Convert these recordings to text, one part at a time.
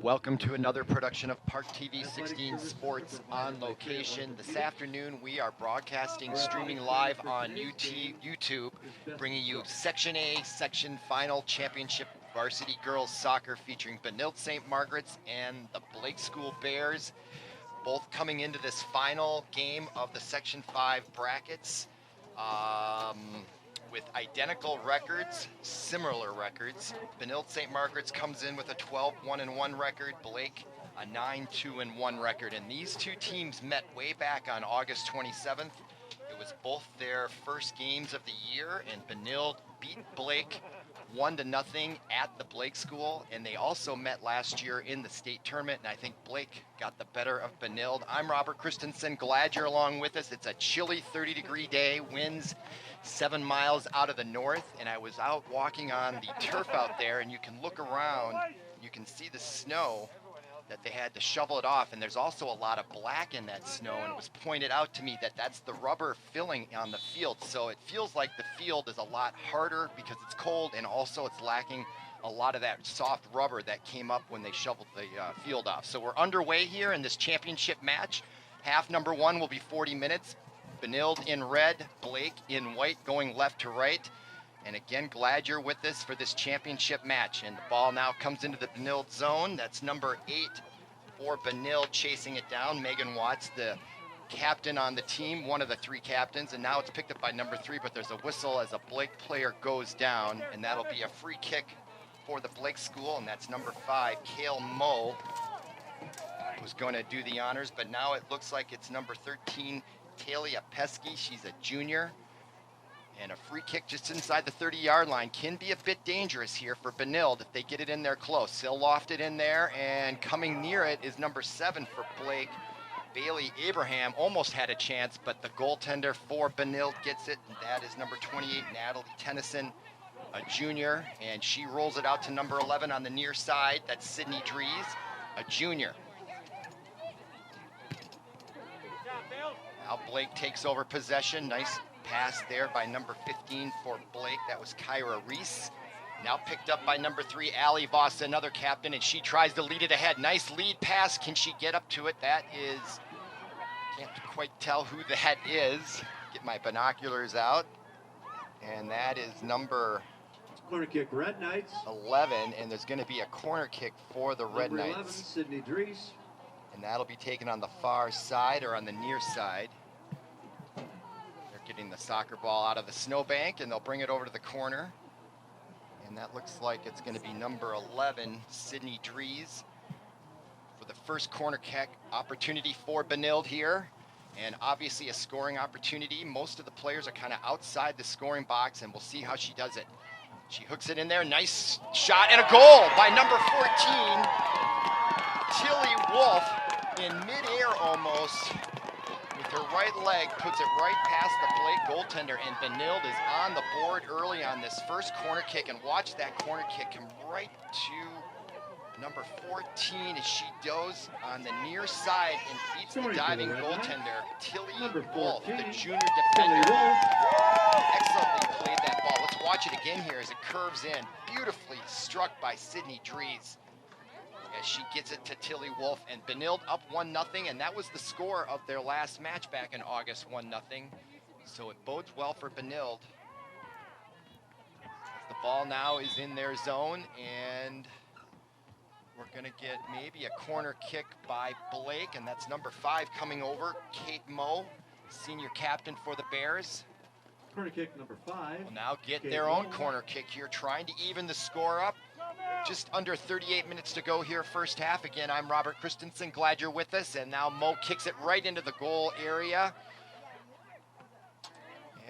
Welcome to another production of ParkTV 16 Sports on Location. This afternoon we are broadcasting, streaming live on YouTube, bringing you Section A, Section Final Championship Varsity Girls Soccer featuring Benilde-St. Margaret's and the Blake School Bears, both coming into this final game of the Section 5 brackets. With identical records, similar records. Benilde-St. Margaret's comes in with a 12-1-1 record, Blake a 9-2-1 record, and these two teams met way back on August 27th. It was both their first games of the year, and Benilde beat Blake 1-0 at the Blake School, and they also met last year in the state tournament, and I think Blake got the better of Benilde. I'm Robert Christensen, glad you're along with us. It's a chilly 30-degree day, winds 7 miles out of the north, and I was out walking on the turf out there, and you can look around, you can see the snow that they had to shovel it off, and there's also a lot of black in that snow, and it was pointed out to me that that's the rubber filling on the field, so it feels like the field is a lot harder because it's cold, and also it's lacking a lot of that soft rubber that came up when they shoveled the field off. So we're underway here in this championship match. Half number one will be 40 minutes. Benilde in red, Blake in white, going left to right. And again, glad you're with us for this championship match. And the ball now comes into the Benilde zone. That's number 8 for Benilde, chasing it down. Megan Watts, the captain on the team, one of the 3 captains. And now it's picked up by number 3, but there's a whistle as a Blake player goes down. And that'll be a free kick for the Blake School. And that's number 5, Kale Moe, was going to do the honors. But now it looks like it's number 13, Talia Pesky. She's a junior. And a free kick just inside the 30-yard line can be a bit dangerous here for Benilde if they get it in there close. They'll loft it in there, and coming near it is number 7 for Blake. Bailey Abraham almost had a chance, but the goaltender for Benilde gets it, and that is number 28, Natalie Tennyson, a junior, and she rolls it out to number 11 on the near side. That's Sydney Dries, a junior. Now Blake takes over possession. Nice pass there by number 15 for Blake. That was Kyra Reese. Now picked up by number 3, Allie Voss, another captain, and she tries to lead it ahead. Nice lead pass. Can she get up to it? That is, can't quite tell who that is. Get my binoculars out. And that is number corner kick, Red Knights. 11, and there's going to be a corner kick for the Red Number Knights. 11, Sydney Dries. And that'll be taken on the far side or on the near side. They're getting the soccer ball out of the snowbank, and they'll bring it over to the corner. And that looks like it's going to be number 11, Sydney Dries, for the first corner kick opportunity for Benilde here. And obviously a scoring opportunity. Most of the players are kind of outside the scoring box, and we'll see how she does it. She hooks it in there. Nice shot and a goal by number 14, Tilly Wolf, in midair almost, with her right leg, puts it right past the Blake goaltender, and Benilde is on the board early on this first corner kick, and watch that corner kick come right to number 14 as she goes on the near side and beats the diving goaltender, Tilly Wolf, the junior defender. Excellently played that ball. Let's watch it again here as it curves in. Beautifully struck by Sydney Dries as she gets it to Tilly Wolf, and Benilde up 1-0, and that was the score of their last match back in August, 1-0. So it bodes well for Benilde. The ball now is in their zone, and we're going to get maybe a corner kick by Blake, and that's number 5 coming over, Kate Moe, senior captain for the Bears. Corner kick number 5. Will now get their own corner kick here, trying to even the score up. Just under 38 minutes to go here, first half. Again, I'm Robert Christensen. Glad you're with us. And now Moe kicks it right into the goal area.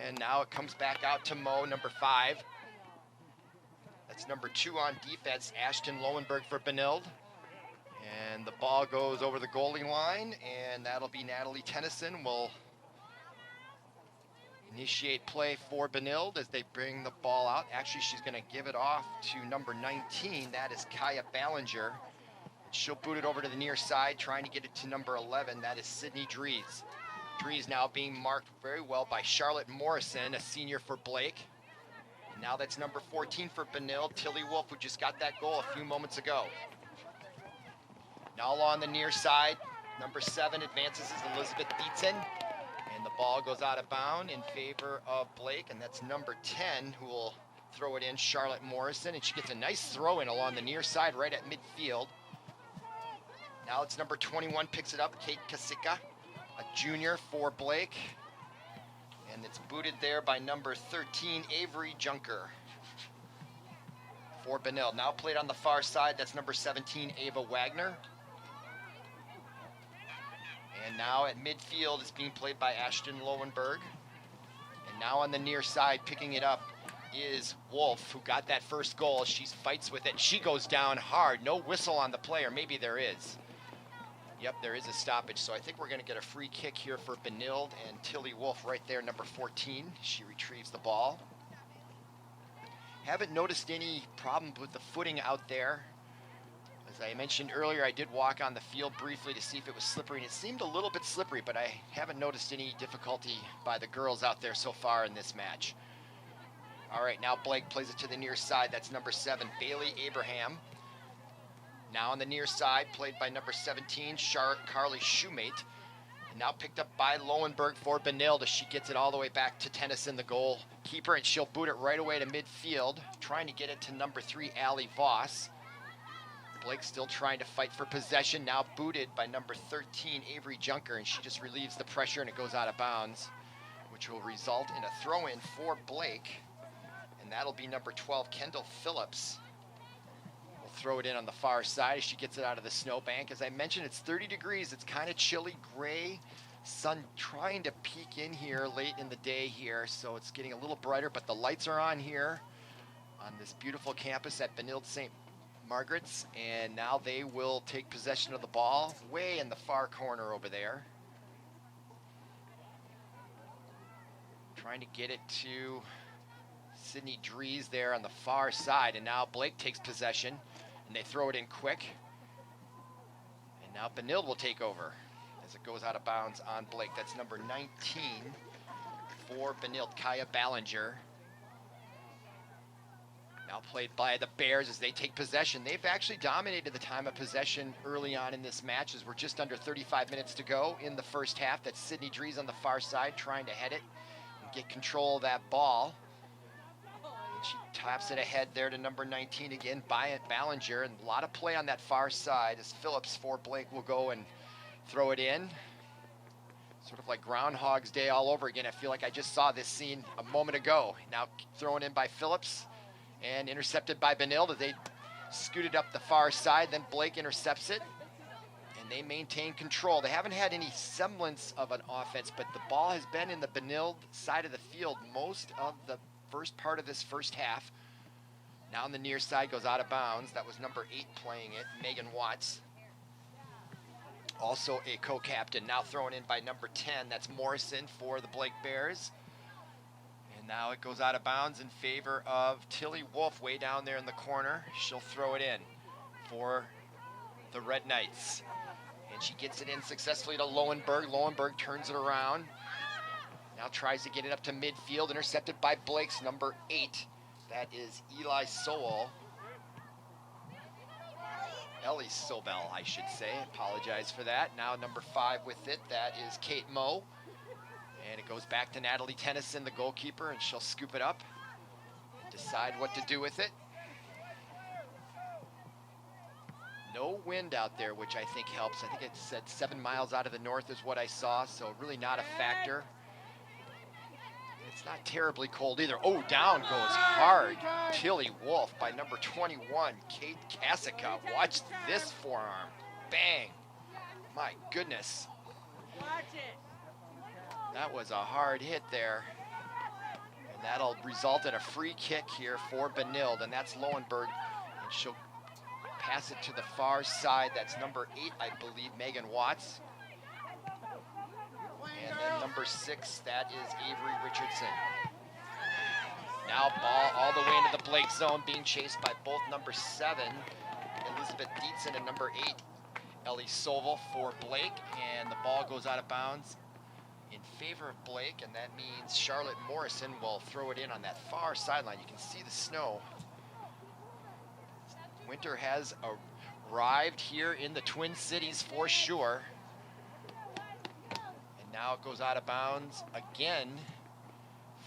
And now it comes back out to Moe, number 5. That's number 2 on defense, Ashton Lowenberg for Benilde. And the ball goes over the goalie line, and that'll be Natalie Tennyson will initiate play for Benilde as they bring the ball out. Actually, she's going to give it off to number 19. That is Kaya Ballinger. She'll boot it over to the near side, trying to get it to number 11. That is Sydney Dries. Dries now being marked very well by Charlotte Morrison, a senior for Blake. And now that's number 14 for Benilde, Tilly Wolf, who just got that goal a few moments ago. Now on the near side, number 7 advances is Elizabeth Dietzen. And the ball goes out of bounds in favor of Blake, and that's number 10 who will throw it in, Charlotte Morrison, and she gets a nice throw in along the near side right at midfield. Now it's number 21 picks it up, Kate Kasic, a junior for Blake. And it's booted there by number 13, Avery Junker for Benilde. Now played on the far side, that's number 17, Ava Wagner. And now at midfield, it's being played by Ashton Lowenberg. And now on the near side, picking it up is Wolf, who got that first goal. She fights with it. She goes down hard. No whistle on the play, or maybe there is. Yep, there is a stoppage. So I think we're going to get a free kick here for Benilde, and Tilly Wolf right there, number 14. She retrieves the ball. Haven't noticed any problem with the footing out there. As I mentioned earlier, I did walk on the field briefly to see if it was slippery, and it seemed a little bit slippery, but I haven't noticed any difficulty by the girls out there so far in this match. All right, now Blake plays it to the near side. That's number 7, Bailey Abraham. Now on the near side, played by number 17, Carly Shoemate. And now picked up by Lowenberg for Benilde as she gets it all the way back to Tennyson, the goalkeeper, and she'll boot it right away to midfield, trying to get it to number 3, Allie Voss. Blake still trying to fight for possession, now booted by number 13, Avery Junker, and she just relieves the pressure and it goes out of bounds, which will result in a throw-in for Blake. And that'll be number 12, Kendall Phillips. Will throw it in on the far side as she gets it out of the snowbank. As I mentioned, it's 30 degrees. It's kind of chilly, gray. Sun trying to peek in here late in the day here, so it's getting a little brighter, but the lights are on here on this beautiful campus at Benilde-St. Margaret's, and now they will take possession of the ball way in the far corner over there. Trying to get it to Sydney Dries there on the far side, and now Blake takes possession, and they throw it in quick. And now Benilde will take over as it goes out of bounds on Blake. That's number 19 for Benilde, Kaya Ballinger. Now played by the Bears as they take possession. They've actually dominated the time of possession early on in this match as we're just under 35 minutes to go in the first half. That's Sydney Dries on the far side trying to head it and get control of that ball. And she taps it ahead there to number 19 again, Ballinger, and a lot of play on that far side as Phillips for Blake will go and throw it in. Sort of like Groundhog's Day all over again. I feel like I just saw this scene a moment ago. Now thrown in by Phillips. And intercepted by Benilde. They scooted up the far side, then Blake intercepts it, and they maintain control. They haven't had any semblance of an offense, but the ball has been in the Benilde side of the field most of the first part of this first half. Now on the near side goes out of bounds. That was number 8 playing it, Megan Watts. Also a co-captain, now thrown in by number 10. That's Morrison for the Blake Bears. And now it goes out of bounds in favor of Tilly Wolf way down there in the corner. She'll throw it in for the Red Knights. And she gets it in successfully to Lowenberg. Lowenberg turns it around. Now tries to get it up to midfield, intercepted by Blake's number 8. That is Eli Sowell. Ellie Sobel, I should say. Apologize for that. Now number 5 with it. That is Kate Moe. And it goes back to Natalie Tennyson, the goalkeeper, and she'll scoop it up and decide what to do with it. No wind out there, which I think helps. I think it said 7 miles out of the north is what I saw, so really not a factor. It's not terribly cold either. Oh, down goes hard. Tilly Wolf by number 21, Kate Kasic. Watch this forearm. Bang. My goodness. Watch it. That was a hard hit there. And that'll result in a free kick here for Benilde, and that's Lowenberg. And she'll pass it to the far side. That's number 8, I believe, Megan Watts. And then number 6, that is Avery Richardson. Now ball all the way into the Blake zone, being chased by both number 7, Elizabeth Dietzen, and number 8, Ellie Sobel for Blake. And the ball goes out of bounds in favor of Blake, and that means Charlotte Morrison will throw it in on that far sideline. You can see the snow. Winter has arrived here in the Twin Cities for sure. And now it goes out of bounds again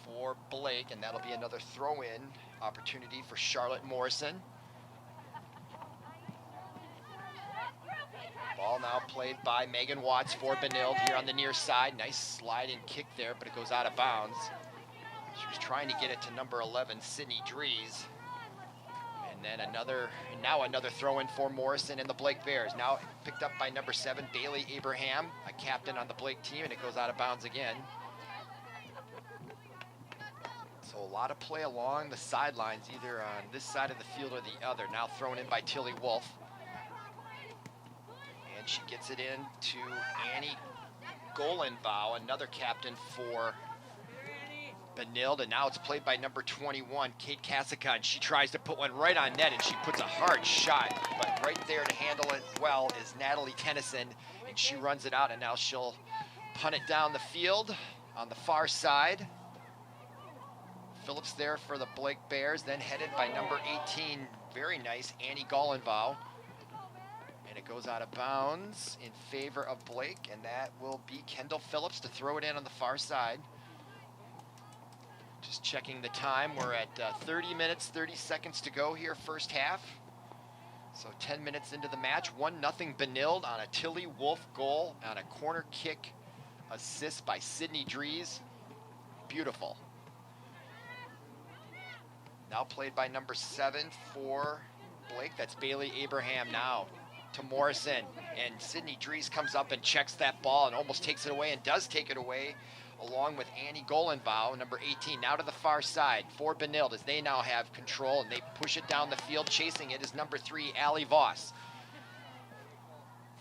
for Blake, and that'll be another throw-in opportunity for Charlotte Morrison. Ball now played by Megan Watts for Benilde here on the near side. Nice sliding kick there, but it goes out of bounds. She was trying to get it to number 11, Sydney Dries. And then now another throw-in for Morrison and the Blake Bears. Now picked up by number 7, Bailey Abraham, a captain on the Blake team, and it goes out of bounds again. So a lot of play along the sidelines, either on this side of the field or the other. Now thrown in by Tilly Wolf. And she gets it in to Annie Golenbow, another captain for Benilde, and now it's played by number 21, Kate Kasic. She tries to put one right on net, and she puts a hard shot, but right there to handle it well is Natalie Tennyson, and she runs it out, and now she'll punt it down the field on the far side. Phillips there for the Blake Bears, then headed by number 18, very nice, Annie Golenbow. And it goes out of bounds in favor of Blake, and that will be Kendall Phillips to throw it in on the far side. Just checking the time, we're at 30 minutes, 30 seconds to go here, first half. So 10 minutes into the match, 1-0 Benilde on a Tilly Wolf goal on a corner kick assist by Sydney Dries. Beautiful. Now played by number 7 for Blake, that's Bailey Abraham now to Morrison. And Sydney Dries comes up and checks that ball and almost takes it away, and does take it away, along with Annie Golenbow, number 18, now to the far side for Benilde as they now have control, and they push it down the field. Chasing it is number 3, Allie Voss.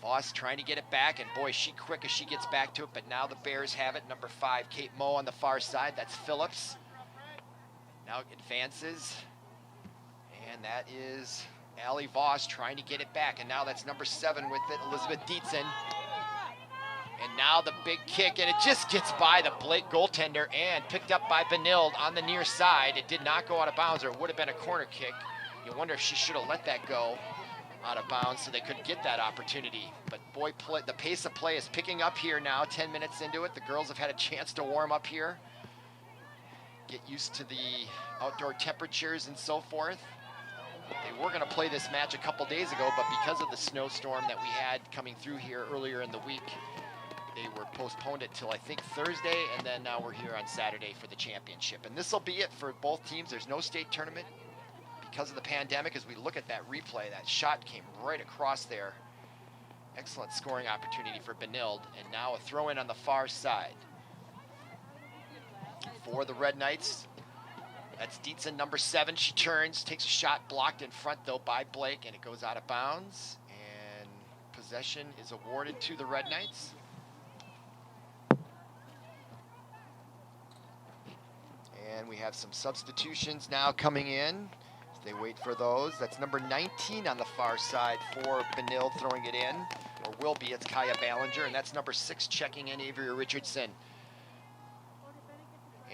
Voss trying to get it back, and boy, she quick as she gets back to it, but now the Bears have it. Number 5, Kate Moe on the far side, that's Phillips. Now advances, and that is Allie Voss trying to get it back, and now that's number 7 with it, Elizabeth Dietzen. And now the big kick, and it just gets by the Blake goaltender and picked up by Benilde on the near side. It did not go out of bounds, or it would have been a corner kick. You wonder if she should have let that go out of bounds so they could get that opportunity. But boy, the pace of play is picking up here now, 10 minutes into it. The girls have had a chance to warm up here, get used to the outdoor temperatures and so forth. They were going to play this match a couple days ago, but because of the snowstorm that we had coming through here earlier in the week, they were postponed it till I think Thursday, and then now we're here on Saturday for the championship. And this will be it for both teams. There's no state tournament because of the pandemic. As we look at that replay, that shot came right across there. Excellent scoring opportunity for Benilde, and now a throw in on the far side for the Red Knights. That's Dietzen, number 7. She turns, takes a shot, blocked in front though by Blake, and it goes out of bounds, and possession is awarded to the Red Knights. And we have some substitutions now coming in as they wait for those. That's number 19 on the far side for Benilde, throwing it in, or will be. It's Kaya Ballinger, and that's number 6 checking in, Avery Richardson.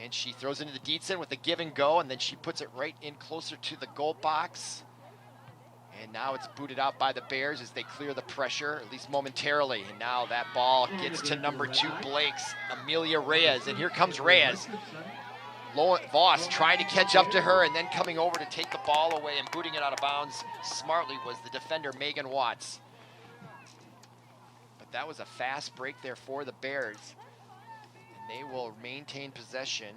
And she throws into the Dietzen with a give and go, and then she puts it right in closer to the goal box. And now it's booted out by the Bears as they clear the pressure, at least momentarily. And now that ball gets to number 2, Blake's Amelia Reyes. And here comes Reyes. Voss trying to catch up to her, and then coming over to take the ball away and booting it out of bounds smartly was the defender, Megan Watts. But that was a fast break there for the Bears. And they will maintain possession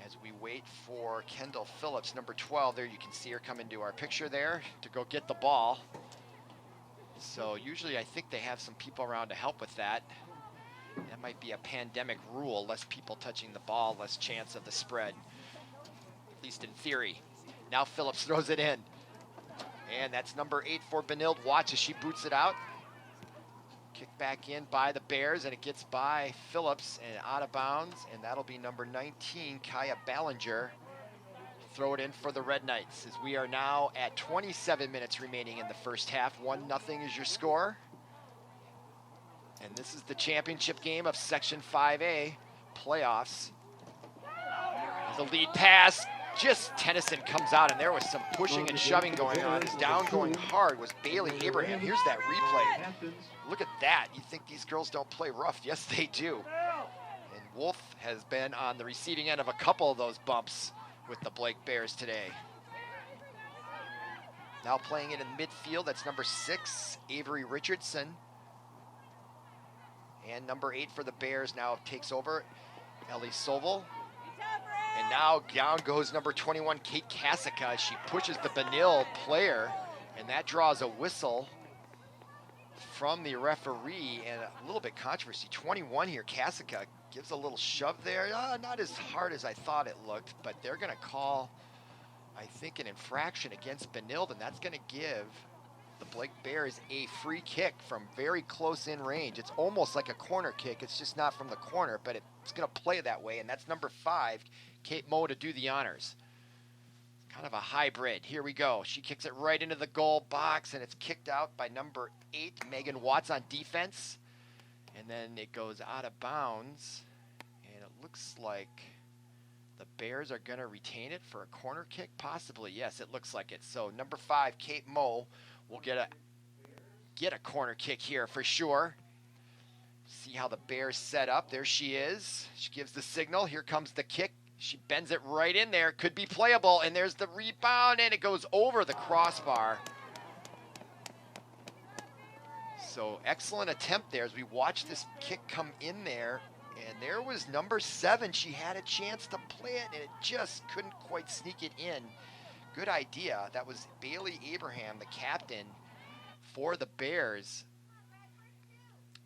as we wait for Kendall Phillips, number 12. There you can see her come into our picture there to go get the ball. So usually I think they have some people around to help with that. That might be a pandemic rule, less people touching the ball, less chance of the spread, at least in theory. Now Phillips throws it in. And that's number 8 for Benilde. Watch as she boots it out. Kicked back in by the Bears, and it gets by Phillips and out of bounds, and that'll be number 19, Kaya Ballinger. Throw it in for the Red Knights as we are now at 27 minutes remaining in the first half. 1-0 is your score. And this is the championship game of Section 5A playoffs. The lead pass just Tennyson comes out, and there was some pushing and shoving going on. His down going hard was Bailey Abraham. Here's that replay. Look at that. You think these girls don't play rough? Yes, they do. And Wolf has been on the receiving end of a couple of those bumps with the Blake Bears today. Now playing it in midfield, that's number 6, Avery Richardson. And number 8 for the Bears now takes over, Ellie Sobel. And now down goes number 21, Kate Kasic. She pushes the Benilde player, and that draws a whistle from the referee, and a little bit controversy. 21 here, Kasic gives a little shove there. Not as hard as I thought it looked, but they're gonna call, I think, an infraction against Benilde, and that's gonna give the Blake Bears a free kick from very close in range. It's almost like a corner kick. It's just not from the corner, but it's gonna play that way, and that's number 5, Kate Moe, to do the honors. Kind of a hybrid. Here we go. She kicks it right into the goal box, and it's kicked out by number 8, Megan Watts, on defense. And then it goes out of bounds, and it looks like the Bears are going to retain it for a corner kick, possibly. Yes, it looks like it. So number 5, Kate Moe, will get a corner kick here for sure. See how the Bears set up. There she is. She gives the signal. Here comes the kick. She bends it right in there. Could be playable. And there's the rebound, and it goes over the crossbar. So excellent attempt there as we watch this kick come in there. And there was number 7. She had a chance to play it, and it just couldn't quite sneak it in. Good idea. That was Bailey Abraham, the captain for the Bears.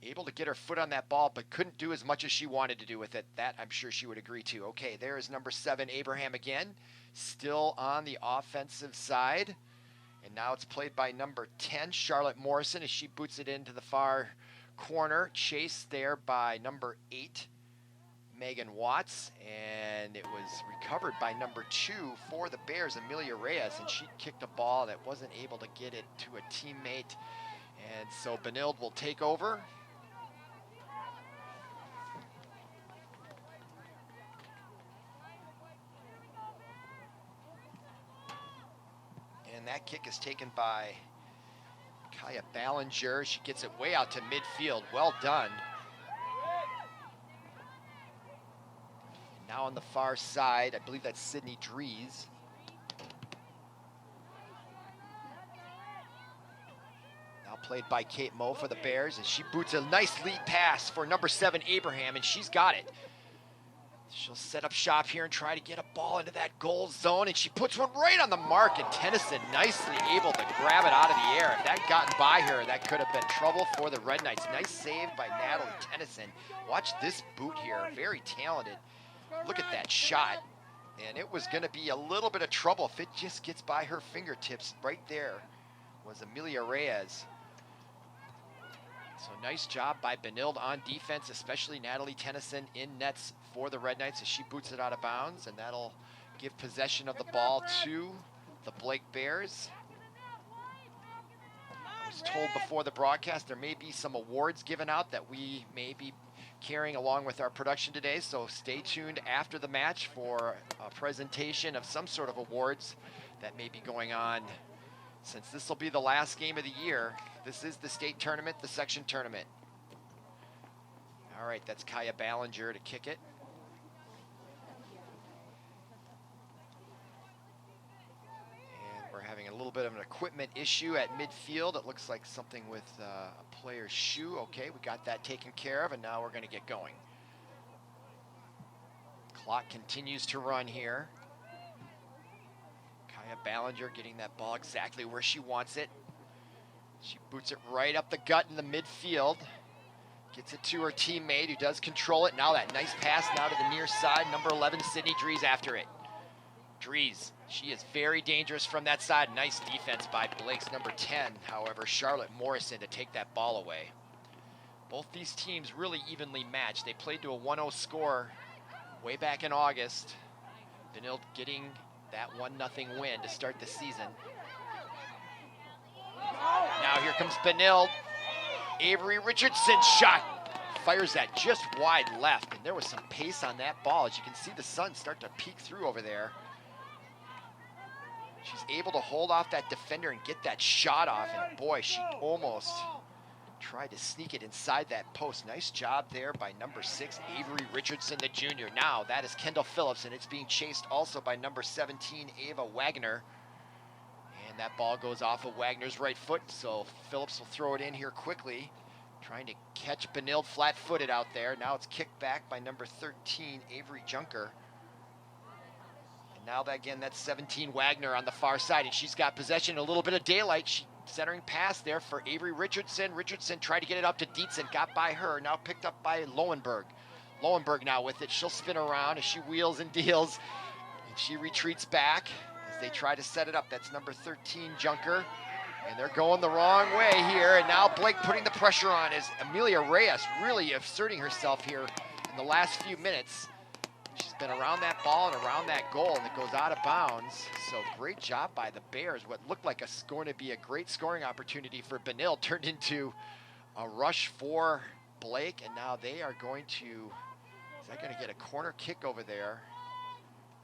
Able to get her foot on that ball, but couldn't do as much as she wanted to do with it. That I'm sure she would agree to. Okay, there is number 7, Abraham again, still on the offensive side. And now it's played by number 10, Charlotte Morrison, as she boots it into the far corner. Chased there by number 8, Megan Watts. And it was recovered by number 2 for the Bears, Amelia Reyes. And she kicked a ball that wasn't able to get it to a teammate. And so Benilde will take over. And that kick is taken by Kaya Ballinger. She gets it way out to midfield. Well done. And now on the far side, I believe that's Sydney Dries. Now played by Kate Moe for the Bears, and she boots a nice lead pass for number 7, Abraham, and she's got it. She'll set up shop here and try to get a ball into that goal zone, and she puts one right on the mark, and Tennyson nicely able to grab it out of the air. If that gotten by her, that could have been trouble for the Red Knights. Nice save by Natalie Tennyson. Watch this boot here, very talented. Look at that shot, and it was gonna be a little bit of trouble if it just gets by her fingertips. Right there was Amelia Reyes. So nice job by Benilde on defense, especially Natalie Tennyson in nets for the Red Knights as she boots it out of bounds, and that'll give possession of the ball to the Blake Bears. I was told before the broadcast there may be some awards given out that we may be carrying along with our production today, so stay tuned after the match for a presentation of some sort of awards that may be going on, since this will be the last game of the year. This is the state tournament, the section tournament. All right, that's Kaya Ballinger to kick it. And we're having a little bit of an equipment issue at midfield. It looks like something with a player's shoe. Okay, we got that taken care of, and now we're gonna get going. Clock continues to run here. Kaya Ballinger getting that ball exactly where she wants it. She boots it right up the gut in the midfield. Gets it to her teammate who does control it. Now that nice pass now to the near side. Number 11, Sydney Dries after it. Dries, she is very dangerous from that side. Nice defense by Blake's number 10. However, Charlotte Morrison to take that ball away. Both these teams really evenly matched. They played to a 1-0 score way back in August. Benilde getting that 1-0 win to start the season. Now here comes Benilde. Avery Richardson shot. Fires that just wide left, and there was some pace on that ball. As you can see the sun start to peek through over there. She's able to hold off that defender and get that shot off, and boy, she almost tried to sneak it inside that post. Nice job there by number 6, Avery Richardson, the junior. Now that is Kendall Phillips, and it's being chased also by number 17, Ava Wagner. And that ball goes off of Wagner's right foot, so Phillips will throw it in here quickly, trying to catch Benilde flat-footed out there. Now it's kicked back by number 13, Avery Junker. And now that, again, that's 17 Wagner on the far side, and she's got possession, a little bit of daylight. She centering pass there for Avery Richardson. Richardson tried to get it up to Dietzen, got by her, now picked up by Lowenberg. Lowenberg now with it. She'll spin around as she wheels and deals, and she retreats back as they try to set it up. That's number 13, Junker, and they're going the wrong way here, and now Blake putting the pressure on as Amelia Reyes really asserting herself here in the last few minutes. She's been around that ball and around that goal, and it goes out of bounds. So great job by the Bears. What looked like going to be a great scoring opportunity for Benilde turned into a rush for Blake, and now they are going to, is that going to get a corner kick over there?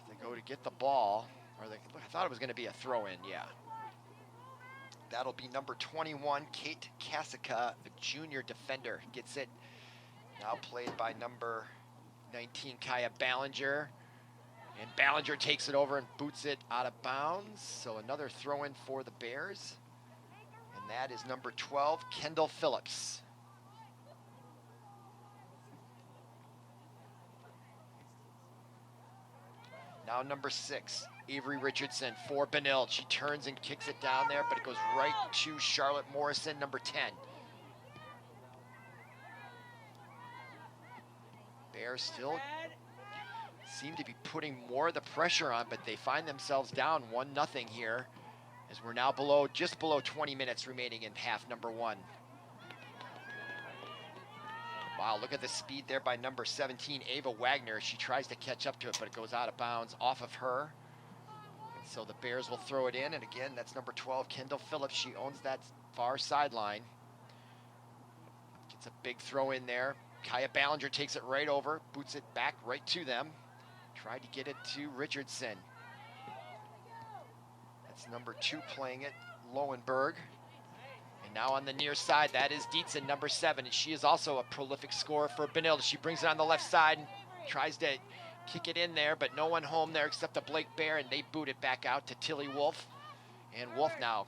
They go to get the ball, or I thought it was going to be a throw-in, yeah. That'll be number 21, Kate Kasic, a junior defender, gets it. Now played by number 19, Kaya Ballinger, and Ballinger takes it over and boots it out of bounds. So another throw-in for the Bears, and that is number 12, Kendall Phillips. Now number 6, Avery Richardson for Benilde. She turns and kicks it down there, but it goes right to Charlotte Morrison, number 10. Bears still seem to be putting more of the pressure on, but they find themselves down 1-0 here as we're now just below 20 minutes remaining in half number 1. Wow, look at the speed there by number 17, Ava Wagner. She tries to catch up to it, but it goes out of bounds off of her. And so the Bears will throw it in, and again, that's number 12, Kendall Phillips. She owns that far sideline. Gets a big throw in there. Kaya Ballinger takes it right over, boots it back right to them. Tried to get it to Richardson. That's number 2 playing it, Lowenberg. And now on the near side, that is Dietzen, number 7. And she is also a prolific scorer for Benilde. She brings it on the left side and tries to kick it in there, but no one home there except a Blake Bear, and they boot it back out to Tilly Wolf. And Wolf now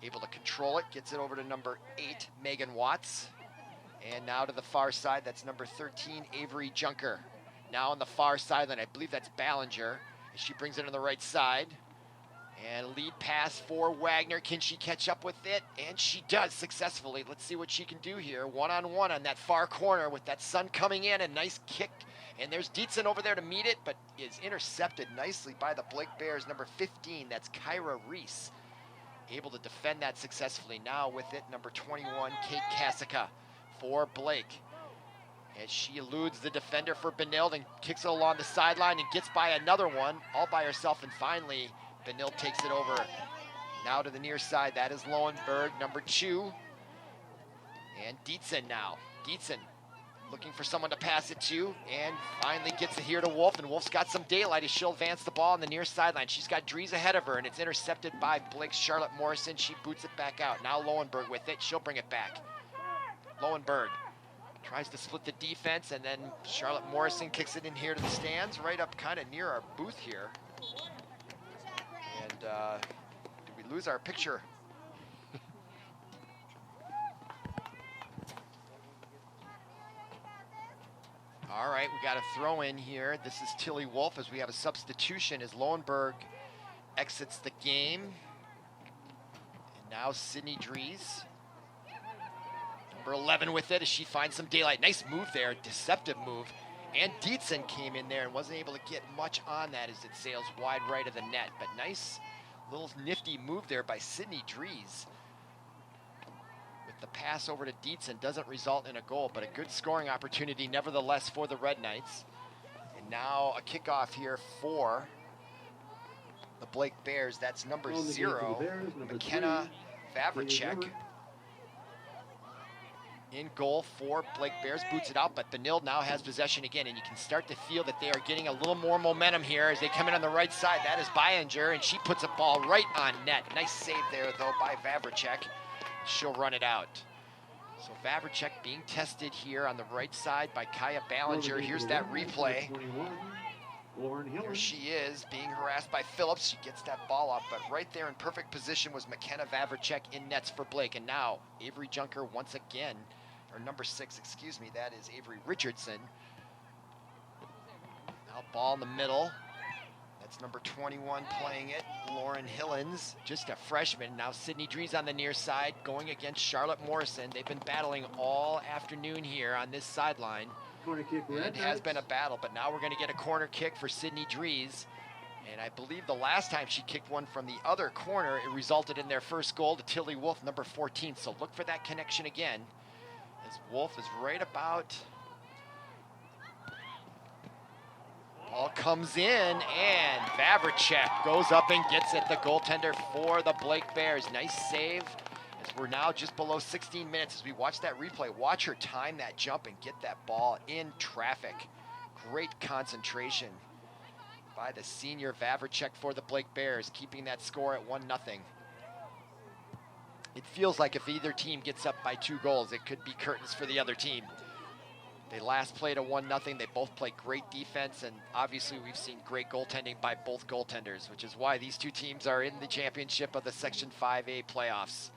able to control it, gets it over to number 8, Megan Watts. And now to the far side, that's number 13, Avery Junker. Now on the far sideline, I believe that's Ballinger. And she brings it on the right side. And lead pass for Wagner. Can she catch up with it? And she does successfully. Let's see what she can do here. One-on-one on that far corner with that sun coming in. A nice kick. And there's Dietzen over there to meet it, but is intercepted nicely by the Blake Bears. Number 15, that's Kyra Reese. Able to defend that successfully. Now with it, number 21, Kate Kasic for Blake. As she eludes the defender for Benilde and kicks it along the sideline and gets by another one all by herself. And finally, Benilde takes it over. Now to the near side, that is Lowenberg, number 2. And Dietzen now. Dietzen looking for someone to pass it to, and finally gets it here to Wolf, and Wolf's got some daylight as she'll advance the ball on the near sideline. She's got Dries ahead of her, and it's intercepted by Blake Charlotte Morrison. She boots it back out. Now Lowenberg with it. She'll bring it back. Lowenberg tries to split the defense, and then Charlotte Morrison kicks it in here to the stands, right up kind of near our booth here. And did we lose our picture? All right, we got a throw in here. This is Tilly Wolf as we have a substitution as Lowenberg exits the game. And now Sydney Dries. Number 11 with it as she finds some daylight. Nice move there, deceptive move. And Dietzen came in there and wasn't able to get much on that as it sails wide right of the net. But nice little nifty move there by Sydney Dries. The pass over to Dietzen doesn't result in a goal, but a good scoring opportunity nevertheless for the Red Knights. And now a kickoff here for the Blake Bears. That's number 0, McKenna Vavricek. in goal for Blake Bears, boots it out, but Benilde now has possession again, and you can start to feel that they are getting a little more momentum here as they come in on the right side. That is Beininger, and she puts a ball right on net. Nice save there, though, by Vavracek. She'll run it out. So Vavracek being tested here on the right side by Kaya Ballinger. Here's that replay. Here she is, being harassed by Phillips. She gets that ball up, but right there in perfect position was McKenna Vavracek in nets for Blake. And now Avery Junker once again, or number 6, excuse me, that is Avery Richardson. Now ball in the middle. That's number 21 playing it, Lauren Hillens, just a freshman. Now Sydney Drees on the near side, going against Charlotte Morrison. They've been battling all afternoon here on this sideline. Corner kick, It has been a battle, but now we're going to get a corner kick for Sydney Drees. And I believe the last time she kicked one from the other corner, it resulted in their first goal to Tilly Wolf, number 14. So look for that connection again, as Wolf is right about. Ball comes in, and Vavracek goes up and gets it, the goaltender for the Blake Bears. Nice save, as we're now just below 16 minutes. As we watch that replay, watch her time that jump and get that ball in traffic. Great concentration by the senior Vavracek for the Blake Bears, keeping that score at 1-0. It feels like if either team gets up by 2 goals, it could be curtains for the other team. They last played a 1-0. They both play great defense, and obviously we've seen great goaltending by both goaltenders, which is why these two teams are in the championship of the Section 5A playoffs.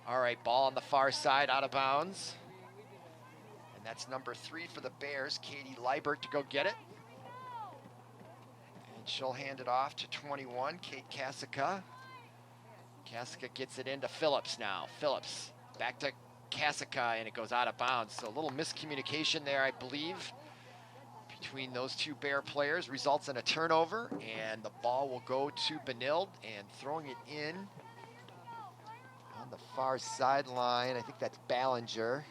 All right, ball on the far side, out of bounds. And that's number 3 for the Bears, Katie Liebert, to go get it. And she'll hand it off to 21, Kate Kasic. Kasic gets it into Phillips now. Phillips back to Kasic, and it goes out of bounds. So a little miscommunication there, I believe, between those two Bear players, results in a turnover, and the ball will go to Benilde, and throwing it in on the far sideline, I think that's Ballinger.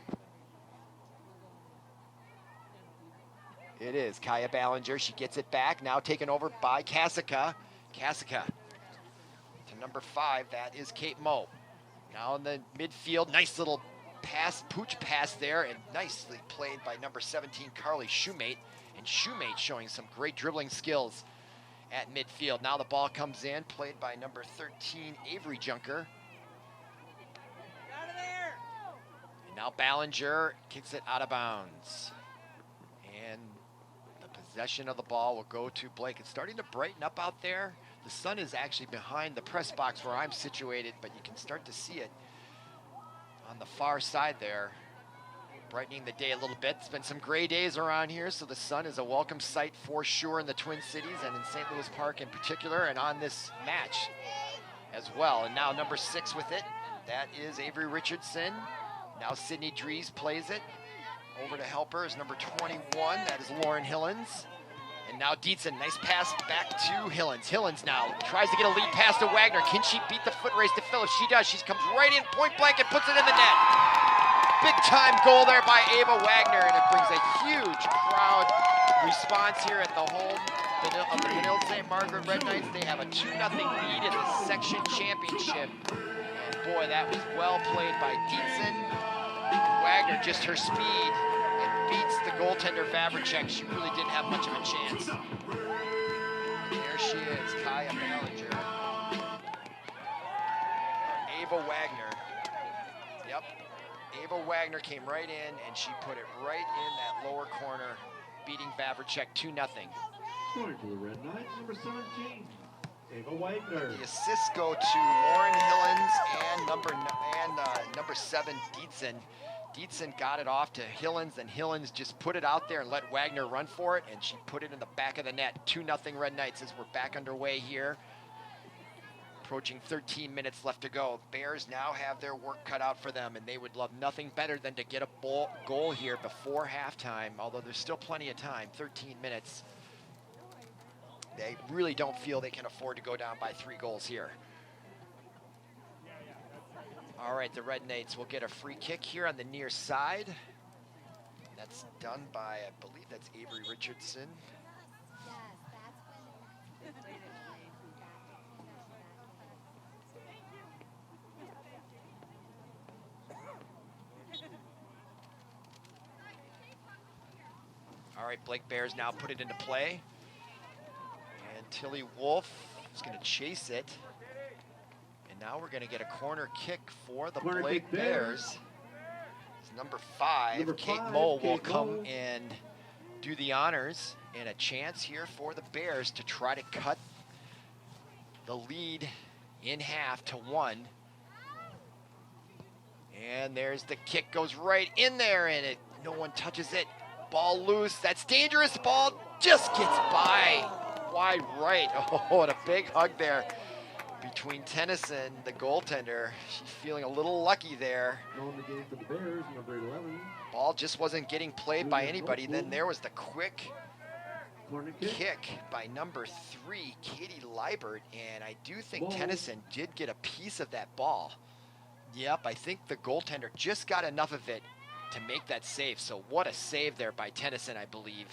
It is Kaya Ballinger. She gets it back, now taken over by Kasic. Kasic to number 5, that is Kate Moe. Now in the midfield, nice little pass, pooch pass there, and nicely played by number 17, Carly Shoemate. And Shoemate showing some great dribbling skills at midfield. Now the ball comes in, played by number 13, Avery Junker. And now Ballinger kicks it out of bounds. And the possession of the ball will go to Blake. It's starting to brighten up out there. The sun is actually behind the press box where I'm situated, but you can start to see it on the far side there, brightening the day a little bit. It's been some gray days around here, so the sun is a welcome sight for sure in the Twin Cities and in St. Louis Park in particular, and on this match as well. And now number 6 with it, that is Avery Richardson. Now Sydney Drees plays it. Over to help her is number 21, that is Lauren Hillens. And now Dietzen, nice pass back to Hillens. Hillens now tries to get a lead pass to Wagner. Can she beat the foot race to Phillips? She does. She comes right in point blank and puts it in the net. Big time goal there by Ava Wagner, and it brings a huge crowd response here at the home of the Benilde-St. Margaret Red Knights. They have a 2-0 lead in the section championship. And boy, that was well played by Dietzen. Wagner, just her speed, beats the goaltender Vavracek. She really didn't have much of a chance. There she is, Kaya Ballinger. Ava Wagner. Yep. Ava Wagner came right in, and she put it right in that lower corner, beating Vavracek 2-0. Scoring for the Red Knights, number 17, Ava Wagner. The assists go to Lauren Hillens and number 7, Dietzen. Dietzen got it off to Hillens, and Hillens just put it out there and let Wagner run for it, and she put it in the back of the net. 2-0 Red Knights as we're back underway here. Approaching 13 minutes left to go. Bears now have their work cut out for them, and they would love nothing better than to get a goal here before halftime, although there's still plenty of time, 13 minutes. They really don't feel they can afford to go down by 3 goals here. All right, the Red Knights will get a free kick here on the near side. That's done by, I believe that's Avery Richardson. All right, Blake Bears now put it into play. And Tilly Wolf is going to chase it. And now we're going to get a corner kick for the Corner Blake kick Bears. It's number 5, Number Kate 5, Moe will Kate come Moe. and do the honors. And a chance here for the Bears to try to cut the lead in half to 1. And there's the kick, goes right in there, and no one touches it. Ball loose, that's dangerous. Ball just gets by, wide right. Oh, and a big hug there between Tennyson, the goaltender. She's feeling a little lucky there. Knowing the game for the Bears, number 11. Ball just wasn't getting played by anybody. Then there was the quick Corner kick by number 3, Katie Liebert, and I do think Ball. Tennyson did get a piece of that ball. Yep, I think the goaltender just got enough of it to make that save. So what a save there by Tennyson, I believe.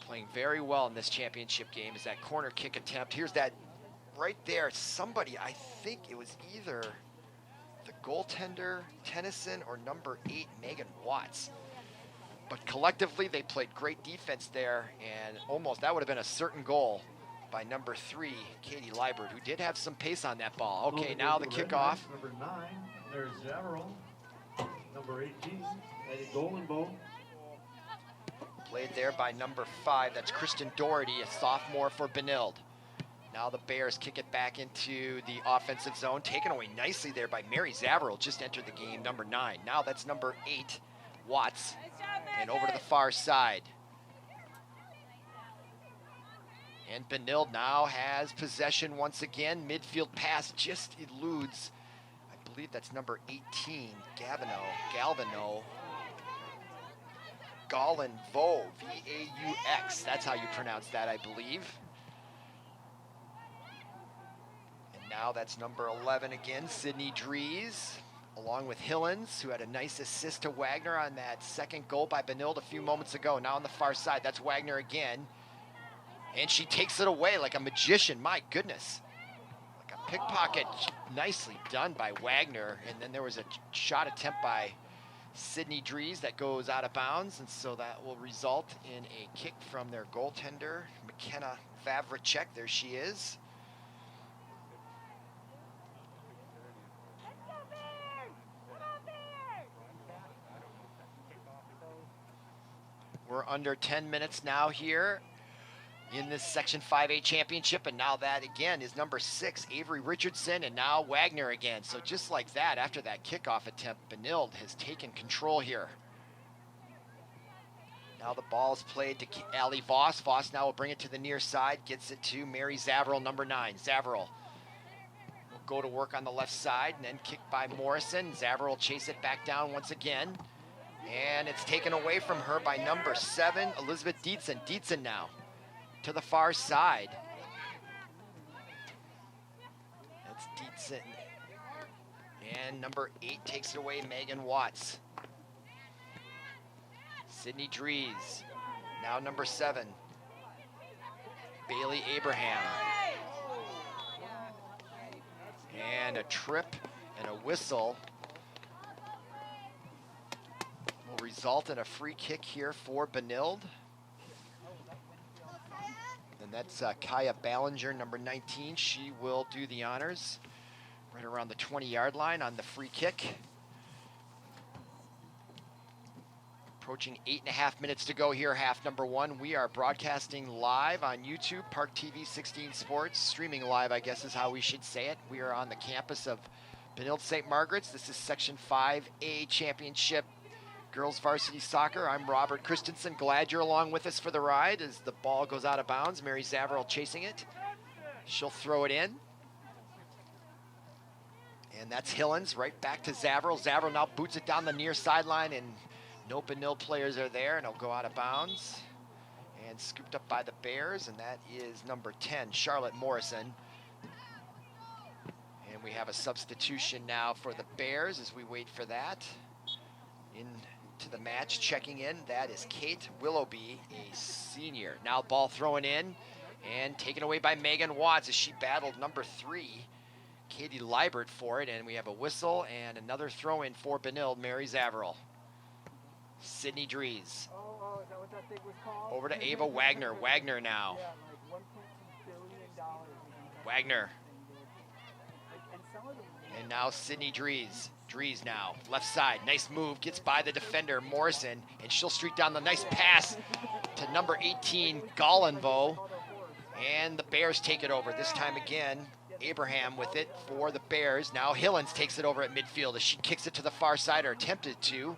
Playing very well in this championship game is that corner kick attempt. Here's that right there. Somebody, I think it was either the goaltender, Tennyson, or number 8, Megan Watts. But collectively, they played great defense there, and almost that would have been a certain goal by number 3, Katie Liebert, who did have some pace on that ball. Okay, now the kickoff. Number 9, there's Zavarro. Number 18, Eddie Golenbow. Played there by number 5. That's Kristen Doherty, a sophomore for Benilde. Now the Bears kick it back into the offensive zone. Taken away nicely there by Mary Zavarro, just entered the game, number 9. Now that's number 8, Watts. And over to the far side. And Benilde now has possession once again. Midfield pass just eludes. I believe that's number 18, Galvano. Galenvo, V-A-U-X. That's how you pronounce that, I believe. And now that's number 11 again, Sydney Dries, along with Hillens, who had a nice assist to Wagner on that second goal by Benilde a few moments ago. Now on the far side, that's Wagner again. And she takes it away like a magician, my goodness. Like a pickpocket, nicely done by Wagner. And then there was a shot attempt by Sydney Dries that goes out of bounds. And so that will result in a kick from their goaltender, McKenna Vavricek. There she is. We're under 10 minutes now here in this Section 5A championship, and now that again is number 6, Avery Richardson, and now Wagner again. So just like that, after that kickoff attempt, Benilde has taken control here. Now the ball is played to Allie Voss. Voss now will bring it to the near side, gets it to Mary Zavarro, number 9. Zavarro will go to work on the left side, and then kicked by Morrison. Zavarro will chase it back down once again. And it's taken away from her by number 7, Elizabeth Dietzen. Dietzen now to the far side. That's Dietzen. And number 8 takes it away, Megan Watts. Sydney Dries. Now number 7, Bailey Abraham. And a trip and a whistle will result in a free kick here for Benilde. And that's Kaya Ballinger, number 19. She will do the honors right around the 20-yard line on the free kick. Approaching 8.5 minutes to go here, half number 1. We are broadcasting live on YouTube, ParkTV 16 Sports. Streaming live, I guess is how we should say it. We are on the campus of Benilde-St. Margaret's. This is Section 5A Championship Girls Varsity Soccer. I'm Robert Christensen. Glad you're along with us for the ride as the ball goes out of bounds. Mary Zavarro chasing it. She'll throw it in. And that's Hillens right back to Zavarro. Zavarro now boots it down the near sideline, and no Benilde players are there, and it'll go out of bounds. And scooped up by the Bears, and that is number 10, Charlotte Morrison. And we have a substitution now for the Bears as we wait for that. Into the match, checking in, that is Kate Willoughby, a senior. Now ball thrown in and taken away by Megan Watts as she battled number 3, Katie Liebert, for it. And we have a whistle and another throw in for Benilde, Mary Zavarro. Sydney Dries. Over to Ava Wagner. Wagner now. Wagner. And now Sydney Drees. Drees now, left side, nice move, gets by the defender, Morrison, and she'll streak down the nice pass to number 18, Gollenvo. And the Bears take it over. This time again, Abraham with it for the Bears. Now Hillens takes it over at midfield as she kicks it to the far side, or attempted to.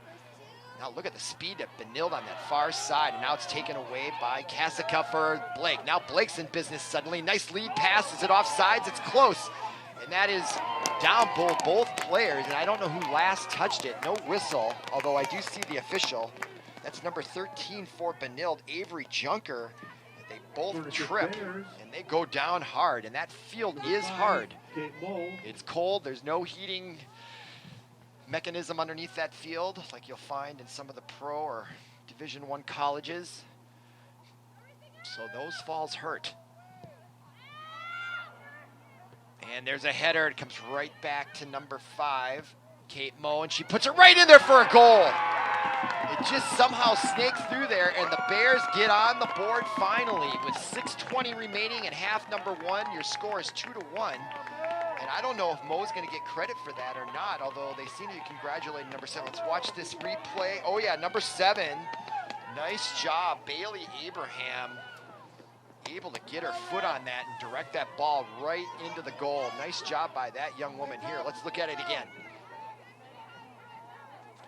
Now look at the speed of Benilde on that far side, and now it's taken away by Kasic for Blake. Now Blake's in business suddenly. Nice lead pass. Is it offsides? It's close. And that is down both players, and I don't know who last touched it. No whistle, although I do see the official. That's number 13 for Benilde, Avery Junker. They both trip, and they go down hard, and that field is hard. It's cold. There's no heating mechanism underneath that field like you'll find in some of the pro or Division I colleges. So those falls hurt. And there's a header. It comes right back to number 5, Kate Moe, and she puts it right in there for a goal. It just somehow snakes through there, and the Bears get on the board finally with 6:20 remaining in half number 1. Your score is 2-1. And I don't know if Moe's going to get credit for that or not, although they seem to be congratulating number 7. Let's watch this replay. Oh, yeah, number 7. Nice job, Bailey Abraham. Able to get her foot on that and direct that ball right into the goal. Nice job by that young woman here. Let's look at it again.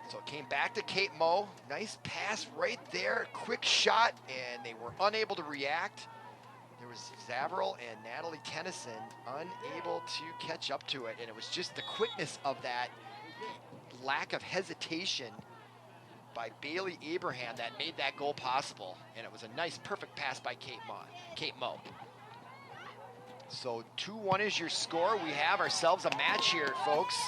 So it came back to Kate Moe. Nice pass right there. Quick shot, and they were unable to react. There was Zavril and Natalie Tennyson unable to catch up to it, and it was just the quickness of that lack of hesitation by Bailey Abraham that made that goal possible. And it was a nice, perfect pass by Kate Moe. So 2-1 is your score. We have ourselves a match here, folks.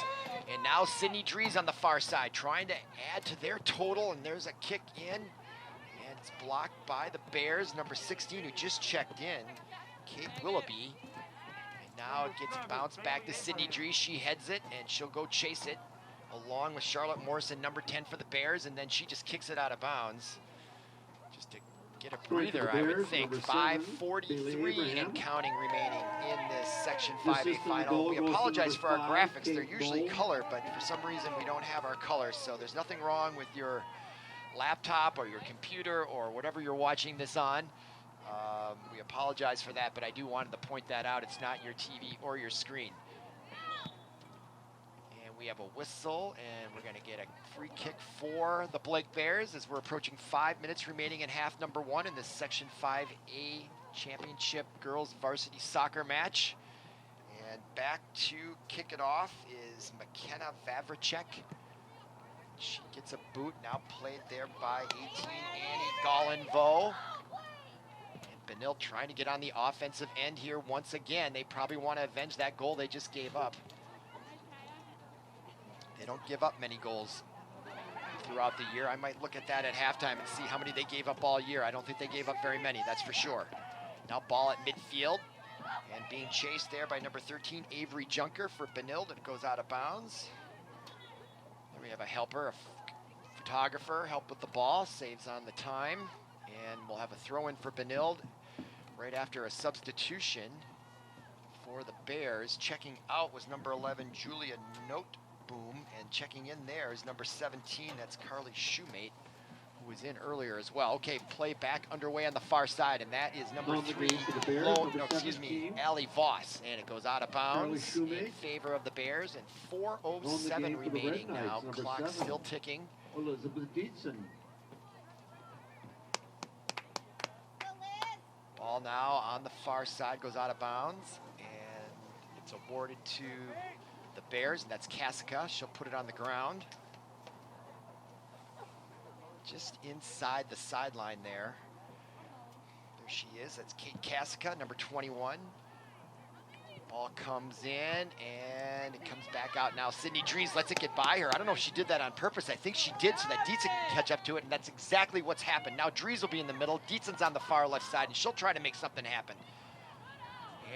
And now Sydney Drees on the far side trying to add to their total, and there's a kick in. And it's blocked by the Bears, number 16, who just checked in, Kate Willoughby. And now it gets bounced back to Sydney Drees. She heads it, and she'll go chase it, along with Charlotte Morrison, number 10 for the Bears, and then she just kicks it out of bounds. Just to get a breather, I would think. 5:43 and counting remaining in this Section 5A final. We apologize for our graphics. They're usually color, but for some reason we don't have our colors, so there's nothing wrong with your laptop or your computer or whatever you're watching this on. We apologize for that, but I do wanted to point that out. It's not your TV or your screen. We have a whistle, and we're going to get a free kick for the Blake Bears as we're approaching 5 minutes remaining in half number 1 in this Section 5A Championship Girls Varsity Soccer match. And back to kick it off is McKenna Vavricek. She gets a boot, now played there by 18 Annie Gollenvo. And Benilde trying to get on the offensive end here once again. They probably want to avenge that goal they just gave up. They don't give up many goals throughout the year. I might look at that at halftime and see how many they gave up all year. I don't think they gave up very many, that's for sure. Now ball at midfield, and being chased there by number 13, Avery Junker for Benilde. It goes out of bounds. Then we have a helper, a photographer, help with the ball, saves on the time. And we'll have a throw in for Benilde right after a substitution for the Bears. Checking out was number 11, Julia Noteboom, and checking in there is number 17, that's Carly Shoemate, who was in earlier as well. Okay, play back underway on the far side, and that is number 3, Allie Voss, and it goes out of bounds in favor of the Bears, and 4:07 remaining now. Clock still ticking. Elizabeth Dietzen. Ball now on the far side goes out of bounds, and it's awarded to the Bears, and that's Kasic. She'll put it on the ground. Just inside the sideline there. There she is, that's Kate Kasic, number 21. Ball comes in, and it comes back out now. Sydney Drees lets it get by her. I don't know if she did that on purpose. I think she did so that Dietzen can catch up to it, and that's exactly what's happened. Now Drees will be in the middle. Dietzen's on the far left side, and she'll try to make something happen.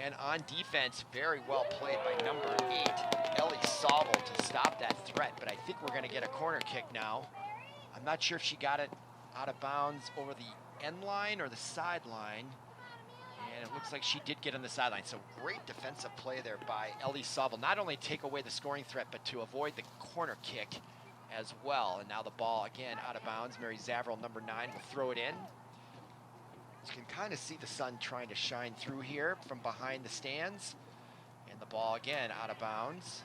And on defense, very well played by number 8, Ellie Sauble, to stop that threat. But I think we're going to get a corner kick now. I'm not sure if she got it out of bounds over the end line or the sideline. And it looks like she did get on the sideline. So great defensive play there by Ellie Sauvel. Not only take away the scoring threat, but to avoid the corner kick as well. And now the ball, again, out of bounds. Mary Zavril, number 9, will throw it in. You can kind of see the sun trying to shine through here from behind the stands. And the ball, again, out of bounds.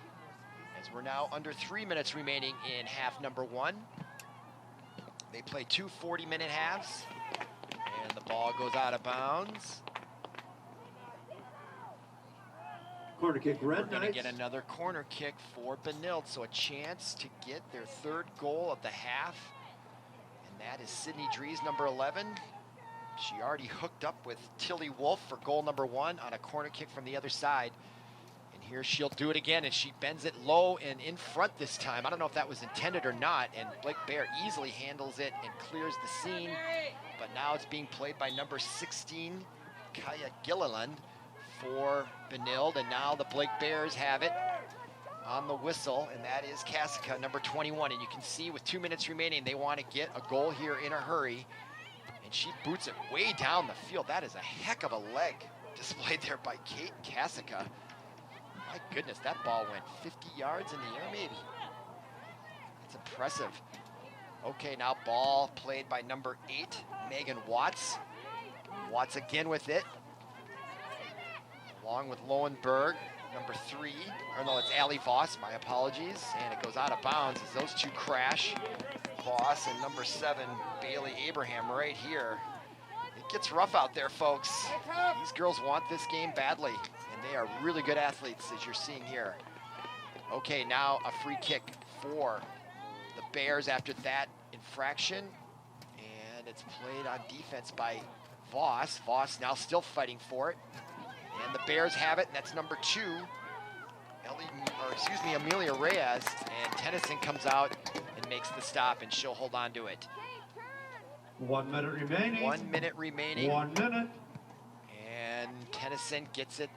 As we're now under 3 minutes remaining in half number 1. They play 2 40-minute halves. And the ball goes out of bounds. Corner kick, Red We're going to Knights. get another corner kick for Benilde, so a chance to get their 3rd goal of the half. And that is Sydney Dries, number 11. She already hooked up with Tilly Wolf for goal number 1 on a corner kick from the other side. And here she'll do it again, and she bends it low and in front this time. I don't know if that was intended or not, and Blake Bear easily handles it and clears the scene. But now it's being played by number 16, Kaya Gilliland, for Benilde, and now the Blake Bears have it on the whistle, and that is Kasic, number 21. And you can see with 2 minutes remaining, they want to get a goal here in a hurry. And she boots it way down the field. That is a heck of a leg displayed there by Kate Kasic. My goodness, that ball went 50 yards in the air, maybe. That's impressive. Okay, now ball played by number 8, Megan Watts. Watts again with it, along with Lowenberg, number 3. Or no, it's Allie Voss, my apologies. And it goes out of bounds as those two crash. Voss and number 7, Bailey Abraham, right here. It gets rough out there, folks. These girls want this game badly, and they are really good athletes, as you're seeing here. Okay, now a free kick for the Bears after that infraction. And it's played on defense by Voss. Voss now still fighting for it. And the Bears have it, and that's number 2, Amelia Reyes. And Tennyson comes out and makes the stop, and she'll hold on to it. 1 minute remaining. 1 minute remaining. 1 minute. And Tennyson gets it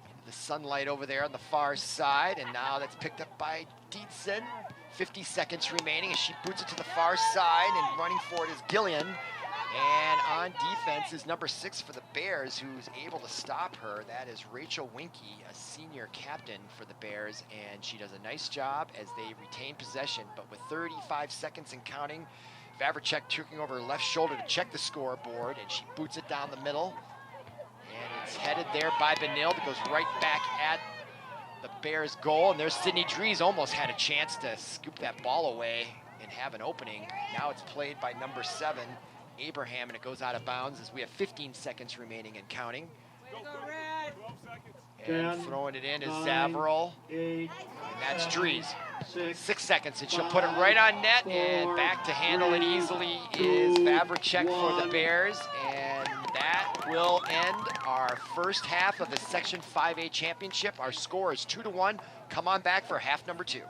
into the sunlight over there on the far side, and now that's picked up by Dietzen. 50 seconds remaining as she boots it to the far side, and running for it is Gillian. And on defense is number 6 for the Bears, who's able to stop her. That is Rachel Winke, a senior captain for the Bears, and she does a nice job as they retain possession. But with 35 seconds and counting, Vavricek taking over her left shoulder to check the scoreboard, and she boots it down the middle. And it's headed there by Benilde. It goes right back at the Bears' goal, and there's Sydney Dries. Almost had a chance to scoop that ball away and have an opening. Now it's played by number 7, Abraham, and it goes out of bounds as we have 15 seconds remaining and counting. And throwing it in is Zavril, 8, and that's Dries. 6, 6 seconds, and she'll put it right on net, and back to handle it easily is Vavricek for the Bears, and that will end our first half of the Section 5A Championship. Our score is 2-1. Come on back for half number 2.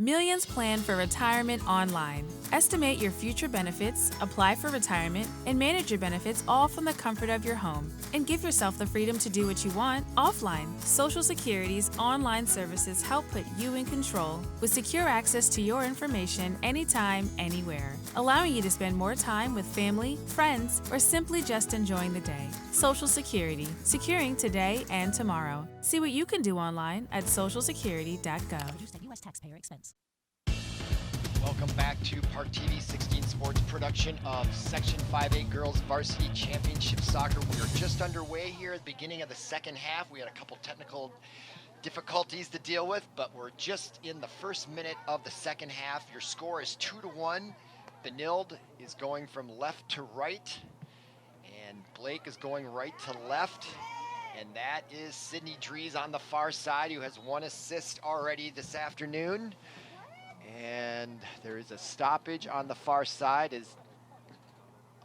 Millions plan for retirement online. Estimate your future benefits, apply for retirement, and manage your benefits all from the comfort of your home. And give yourself the freedom to do what you want offline. Social Security's online services help put you in control with secure access to your information anytime, anywhere, allowing you to spend more time with family, friends, or simply just enjoying the day. Social Security, securing today and tomorrow. See what you can do online at socialsecurity.gov. Produced at U.S. taxpayer expense. Welcome back to ParkTV 16 Sports production of Section 5A Girls Varsity Championship Soccer. We are just underway here at the beginning of the second half. We had a couple technical difficulties to deal with, but we're just in the first minute of the second half. Your score is 2-1. Benilde is going from left to right, and Blake is going right to left. And that is Sydney Dries on the far side, who has 1 assist already this afternoon. And there is a stoppage on the far side. Is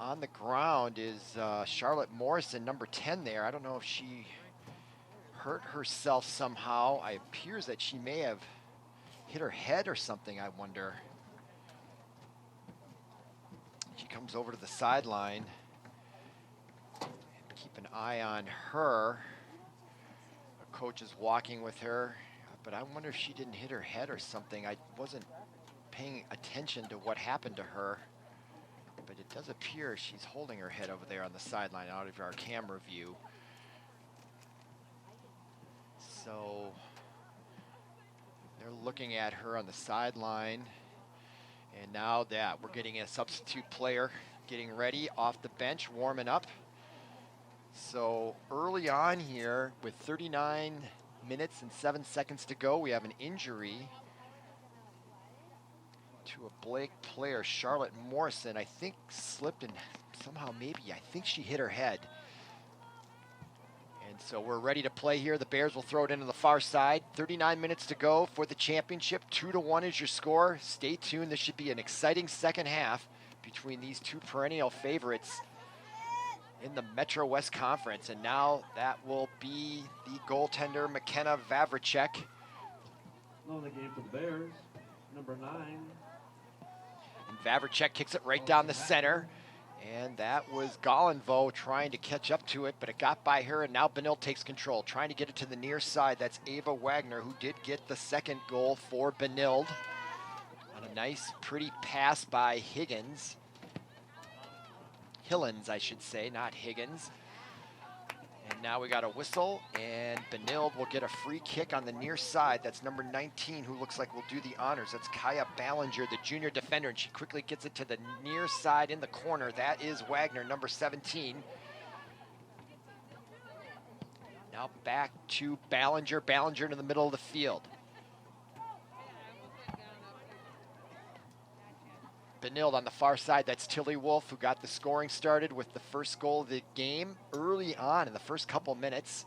on the ground is Charlotte Morrison, number 10 there. I don't know if she hurt herself somehow. It appears that she may have hit her head or something, I wonder. She comes over to the sideline. Keep an eye on her. coach is walking with her, but I wonder if she didn't hit her head or something. I wasn't paying attention to what happened to her, but it does appear she's holding her head over there on the sideline out of our camera view. So they're looking at her on the sideline, and now that we're getting a substitute player getting ready off the bench, warming up. So early on here, with 39 minutes and 7 seconds to go, we have an injury to a Blake player, Charlotte Morrison. I think slipped and somehow I think she hit her head. And so we're ready to play here. The Bears will throw it into the far side. 39 minutes to go for the championship. 2-1 is your score. Stay tuned. This should be an exciting second half between these two perennial favorites in the Metro West Conference. And now that will be the goaltender, McKenna Vavricek. On the game for the Bears, number 9. And Vavricek kicks it right down the center. And that was Gollenvo trying to catch up to it, but it got by her, and now Benilde takes control, trying to get it to the near side. That's Ava Wagner, who did get the second goal for Benilde on a nice, pretty pass by Hillens, I should say, not Higgins. And now we got a whistle, and Benilde will get a free kick on the near side. That's number 19, who looks like will do the honors. That's Kaya Ballinger, the junior defender, and she quickly gets it to the near side in the corner. That is Wagner, number 17. Now back to Ballinger. Ballinger into the middle of the field. Benilde on the far side, that's Tilly Wolf, who got the scoring started with the first goal of the game early on in the first couple minutes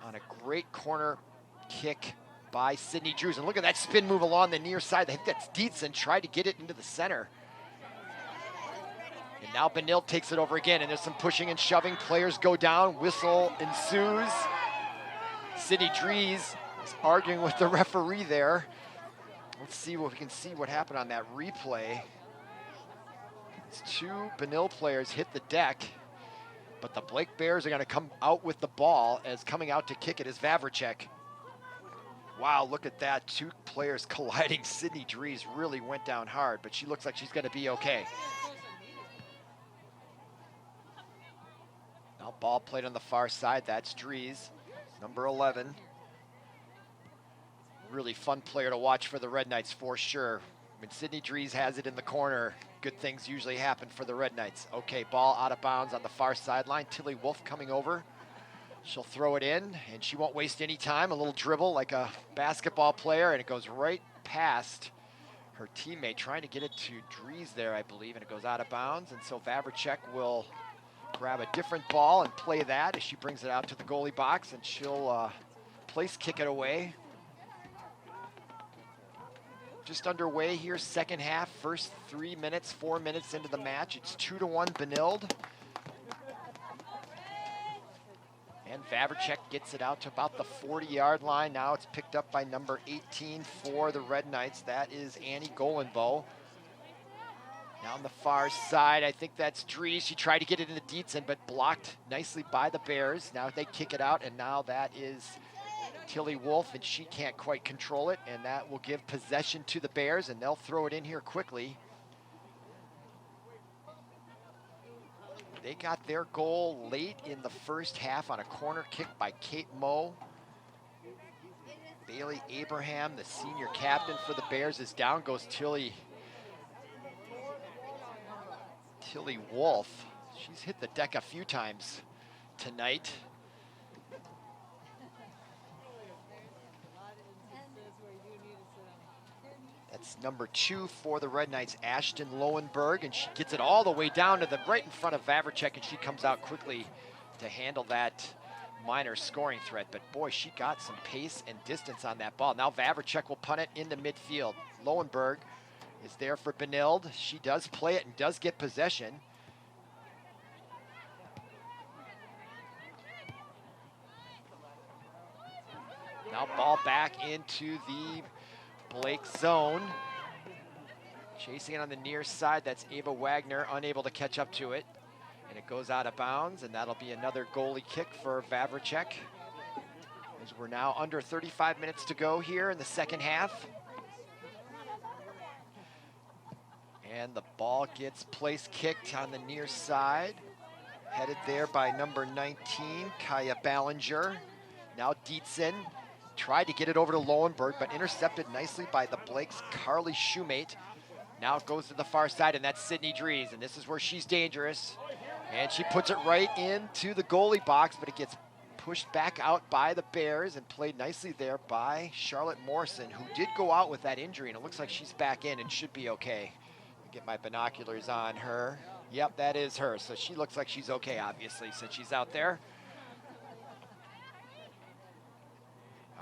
on a great corner kick by Sydney Drews. And look at that spin move along the near side. I think that's Dietzen, tried to get it into the center. And now Benilde takes it over again, and there's some pushing and shoving. Players go down, whistle ensues. Sydney Drews is arguing with the referee there. Let's see what we can see what happened on that replay. It's two Benilde players hit the deck, but the Blake Bears are going to come out with the ball, as coming out to kick it is Vavricek. Wow, look at that. Two players colliding. Sydney Drews really went down hard, but she looks like she's going to be okay. Now ball played on the far side. That's Drews, number 11. Really fun player to watch for the Red Knights for sure. When Sydney Drews has it in the corner, good things usually happen for the Red Knights. Okay, ball out of bounds on the far sideline. Tilly Wolf coming over. She'll throw it in, and she won't waste any time. A little dribble like a basketball player, and it goes right past her teammate, trying to get it to Drews there, I believe, and it goes out of bounds. And so Vavricek will grab a different ball and play that as she brings it out to the goalie box, and she'll place kick it away. Just underway here, second half, first 4 minutes into the match. It's 2-1 Benilde. And Vavricek gets it out to about the 40-yard line. Now it's picked up by number 18 for the Red Knights. That is Annie Gollenvo. Now on the far side, I think that's Drews. She tried to get it into Dietzen, but blocked nicely by the Bears. Now they kick it out, and now that is Tilly Wolf, and she can't quite control it, and that will give possession to the Bears, and they'll throw it in here quickly. They got their goal late in the first half on a corner kick by Kate Moe. Bailey Abraham, the senior captain for the Bears, is down. Goes Tilly Wolf. She's hit the deck a few times tonight. That's number 2 for the Red Knights, Ashton Lowenberg, and she gets it all the way down to the right in front of Vavricek, and she comes out quickly to handle that minor scoring threat. But boy, she got some pace and distance on that ball. Now Vavricek will punt it into midfield. Lowenberg is there for Benilde. She does play it and does get possession. Now ball back into the Blake zone. Chasing it on the near side, that's Ava Wagner, unable to catch up to it. And it goes out of bounds, and that'll be another goalie kick for Vavricek. as we're now under 35 minutes to go here in the second half. And the ball gets place kicked on the near side. Headed there by number 19, Kaya Ballinger. Now Dietzen tried to get it over to Lowenberg, but intercepted nicely by the Blake's Carly Shoemate. Now it goes to the far side, and that's Sydney Dries, and this is where she's dangerous. And she puts it right into the goalie box, but it gets pushed back out by the Bears and played nicely there by Charlotte Morrison, who did go out with that injury, and it looks like she's back in and should be okay. Get my binoculars on her. Yep, that is her. So she looks like she's okay, obviously, since she's out there.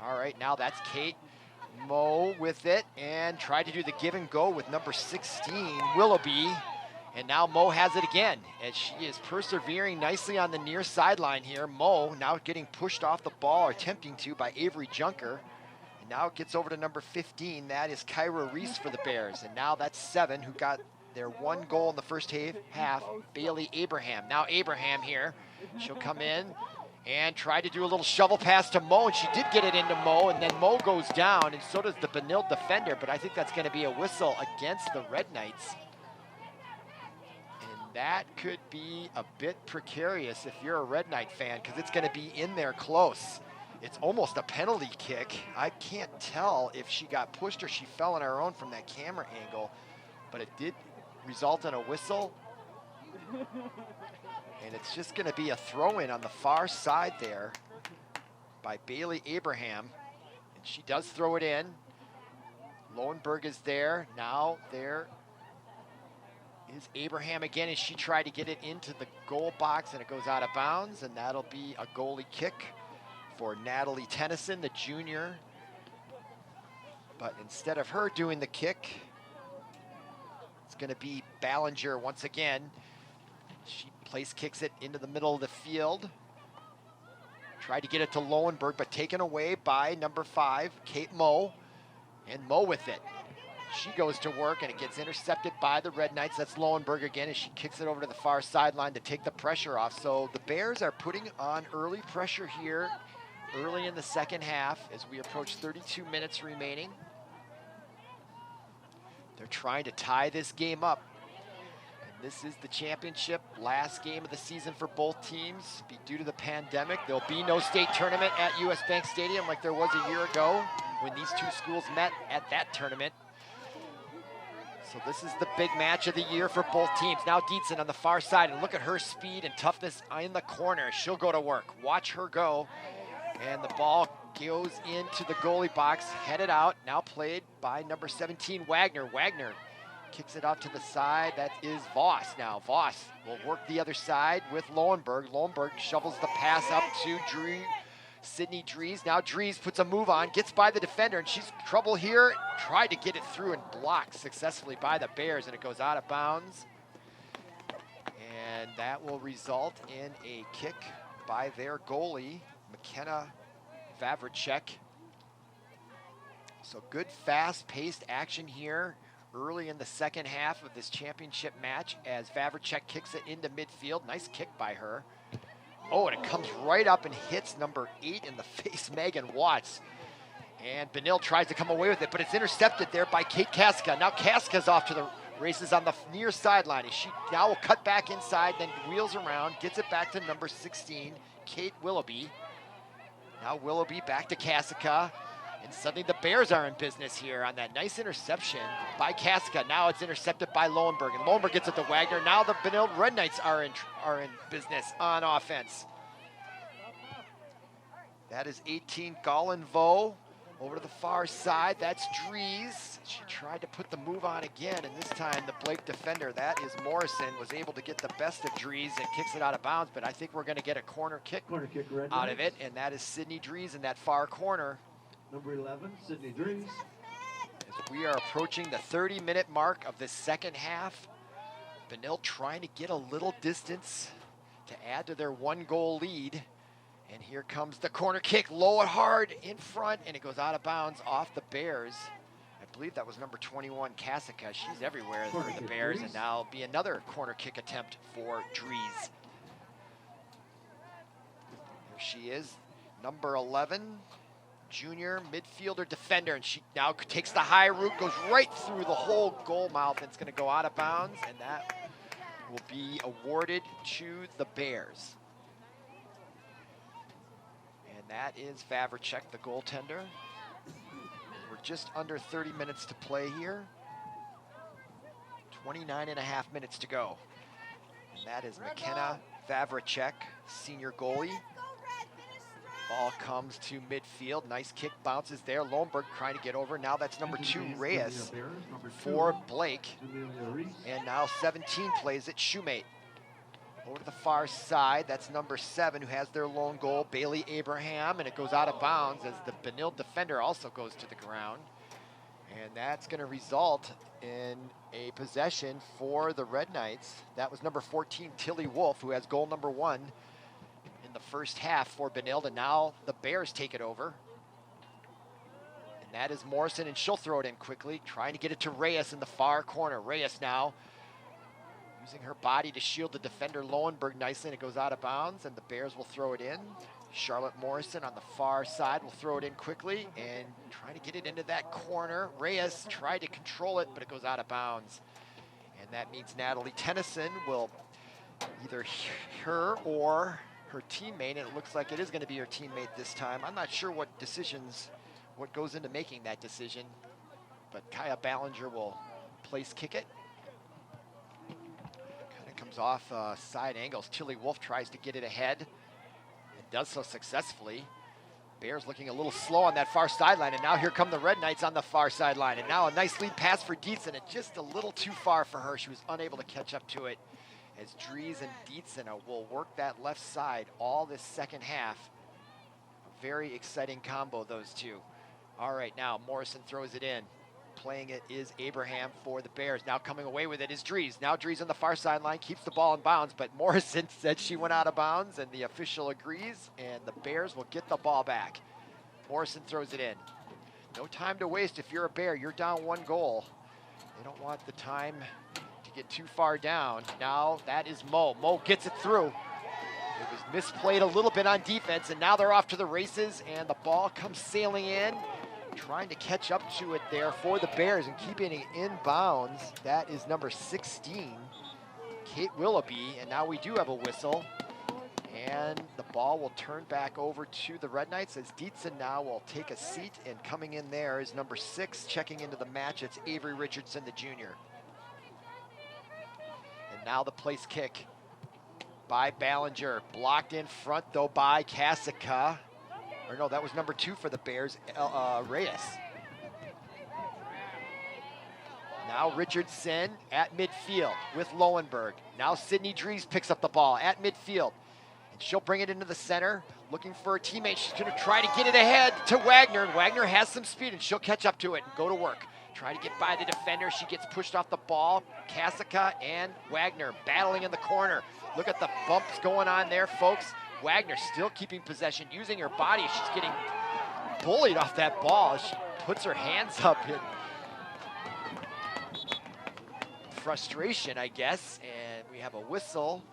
All right, now that's Kate Moe with it and tried to do the give and go with number 16, Willoughby. And now Moe has it again as she is persevering nicely on the near sideline here. Moe now getting pushed off the ball, or attempting to, by Avery Junker. And now it gets over to number 15. That is Kyra Reese for the Bears. And now that's 7 who got their 1 goal in the first half, Bailey Abraham. Now Abraham here. She'll come in and try to do a little shovel pass to Moe, and she did get it into Moe, and then Moe goes down, and so does the Benilde defender, but I think that's going to be a whistle against the Red Knights. And that could be a bit precarious if you're a Red Knight fan, because it's going to be in there close. It's almost a penalty kick. I can't tell if she got pushed or she fell on her own from that camera angle, but it did result in a whistle. And it's just going to be a throw-in on the far side there by Bailey Abraham. And she does throw it in. Lowenberg is there. Now there is Abraham again as she tried to get it into the goal box, and it goes out of bounds, and that'll be a goalie kick for Natalie Tennyson, the junior. But instead of her doing the kick, it's going to be Ballinger once again. She place kicks it into the middle of the field. Tried to get it to Lowenberg, but taken away by number 5, Kate Moe. And Moe with it. She goes to work, and it gets intercepted by the Red Knights. That's Lowenberg again as she kicks it over to the far sideline to take the pressure off. So the Bears are putting on early pressure here early in the second half as we approach 32 minutes remaining. They're trying to tie this game up. This is the championship, last game of the season for both teams. Due to the pandemic, there'll be no state tournament at US Bank Stadium like there was a year ago when these two schools met at that tournament. So this is the big match of the year for both teams. Now Dietzen on the far side, and look at her speed and toughness in the corner. She'll go to work. Watch her go. And the ball goes into the goalie box, headed out, now played by number 17, Wagner. Wagner kicks it off to the side. That is Voss now. Voss will work the other side with Lowenberg. Lowenberg shovels the pass up to Sydney Dries. Now Dries puts a move on, gets by the defender, and she's in trouble here. Tried to get it through and blocked successfully by the Bears, and it goes out of bounds. And that will result in a kick by their goalie, McKenna Vavricek. So good fast-paced action here early in the second half of this championship match as Vavricek kicks it into midfield. Nice kick by her. Oh, and it comes right up and hits number 8 in the face, Megan Watts. And Benilde tries to come away with it, but it's intercepted there by Kate Kasic. Now Kasic's off to the races on the near sideline. She now will cut back inside, then wheels around, gets it back to number 16, Kate Willoughby. Now Willoughby back to Kasic. And suddenly the Bears are in business here on that nice interception by Kasic. Now it's intercepted by Lowenberg, and Lowenberg gets it to Wagner. Now the Benilde Red Knights are in business on offense. That is 18 Gallenvo over to the far side. That's Dries. She tried to put the move on again, and this time the Blake defender, that is Morrison, was able to get the best of Dries and kicks it out of bounds. But I think we're going to get a corner kick out of it, and that is Sydney Dries in that far corner. Number 11, Sydney Dries. As we are approaching the 30-minute mark of the second half, Benilde trying to get a little distance to add to their 1-goal lead. And here comes the corner kick, low and hard in front, and it goes out of bounds off the Bears. I believe that was number 21, Kasic. She's everywhere for the Bears, and now it'll be another corner kick attempt for Dries. There she is. Number 11, junior midfielder defender, and she now takes the high route, goes right through the whole goal mouth, and it's going to go out of bounds, and that will be awarded to the Bears. And that is Vavracek, the goaltender. We're just under 30 minutes to play here. 29.5 minutes to go. And that is McKenna Vavracek, senior goalie. Ball comes to midfield. Nice kick, bounces there. Lohenberg trying to get over. Now that's number 2, Reyes, for Blake. And now 17 plays it, Shoemate. Over to the far side, that's number 7 who has their lone goal, Bailey Abraham, and it goes out of bounds as the Benilde defender also goes to the ground. And that's going to result in a possession for the Red Knights. That was number 14, Tilly Wolf, who has goal number 1 in the first half for Benilde. And now the Bears take it over. And that is Morrison, and she'll throw it in quickly, trying to get it to Reyes in the far corner. Reyes now using her body to shield the defender Lohenberg nicely, and it goes out of bounds, and the Bears will throw it in. Charlotte Morrison on the far side will throw it in quickly and trying to get it into that corner. Reyes tried to control it, but it goes out of bounds. And that means Natalie Tennyson will either her or her teammate, and it looks like it is going to be her teammate this time. I'm not sure what goes into making that decision, but Kaya Ballinger will place kick it. Comes off side angles. Tilly Wolf tries to get it ahead and does so successfully. Bears looking a little slow on that far sideline, and now here come the Red Knights on the far sideline. And now a nice lead pass for Dietzen, and just a little too far for her. She was unable to catch up to it as Dries and Dietzen will work that left side all this second half. A very exciting combo, those two. All right, now Morrison throws it in. Playing it is Abraham for the Bears. Now coming away with it is Dries. Now Dries on the far sideline keeps the ball in bounds, but Morrison said she went out of bounds, and the official agrees, and the Bears will get the ball back. Morrison throws it in. No time to waste if you're a Bear. You're down 1 goal. They don't want the time to get too far down. Now that is Mo. Mo gets it through. It was misplayed a little bit on defense, and now they're off to the races, and the ball comes sailing in. Trying to catch up to it there for the Bears and keeping it in bounds. That is number 16, Kate Willoughby, and now we do have a whistle. And the ball will turn back over to the Red Knights as Dietzen now will take a seat, and coming in there is number 6, checking into the match. It's Avery Richardson, the junior. And now the place kick by Ballinger, blocked in front though by Kasic. Or no, that was number 2 for the Bears, Reyes. Now Richardson at midfield with Lohenberg. Now Sydney Dries picks up the ball at midfield. And she'll bring it into the center, looking for a teammate. She's going to try to get it ahead to Wagner. And Wagner has some speed, and she'll catch up to it and go to work. Try to get by the defender. She gets pushed off the ball. Kasic and Wagner battling in the corner. Look at the bumps going on there, folks. Wagner still keeping possession, using her body. She's getting bullied off that ball. She puts her hands up in frustration, I guess. And we have a whistle.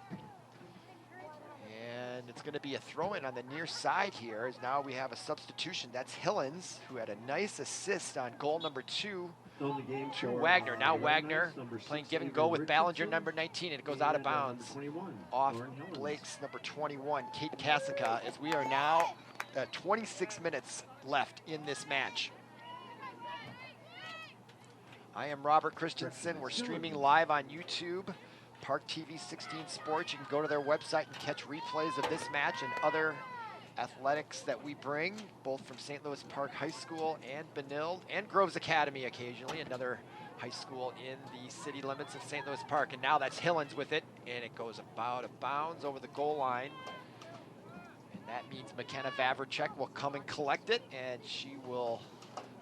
And it's going to be a throw-in on the near side here, as now we have a substitution. That's Hillens, who had a nice assist on goal number 2 to Wagner. Now Wagner playing give and go with Ballinger, number 19, and it goes out of bounds off Blake's number 21, Kate Kasic, as we are now at 26 minutes left in this match. I am Robert Christensen. We're streaming live on YouTube, ParkTV 16 Sports. You can go to their website and catch replays of this match and other athletics that we bring, both from St. Louis Park High School and Benilde, and Groves Academy occasionally, another high school in the city limits of St. Louis Park. And now that's Hillens with it, and it goes about a bounds over the goal line. And that means McKenna Vavracek will come and collect it, and she will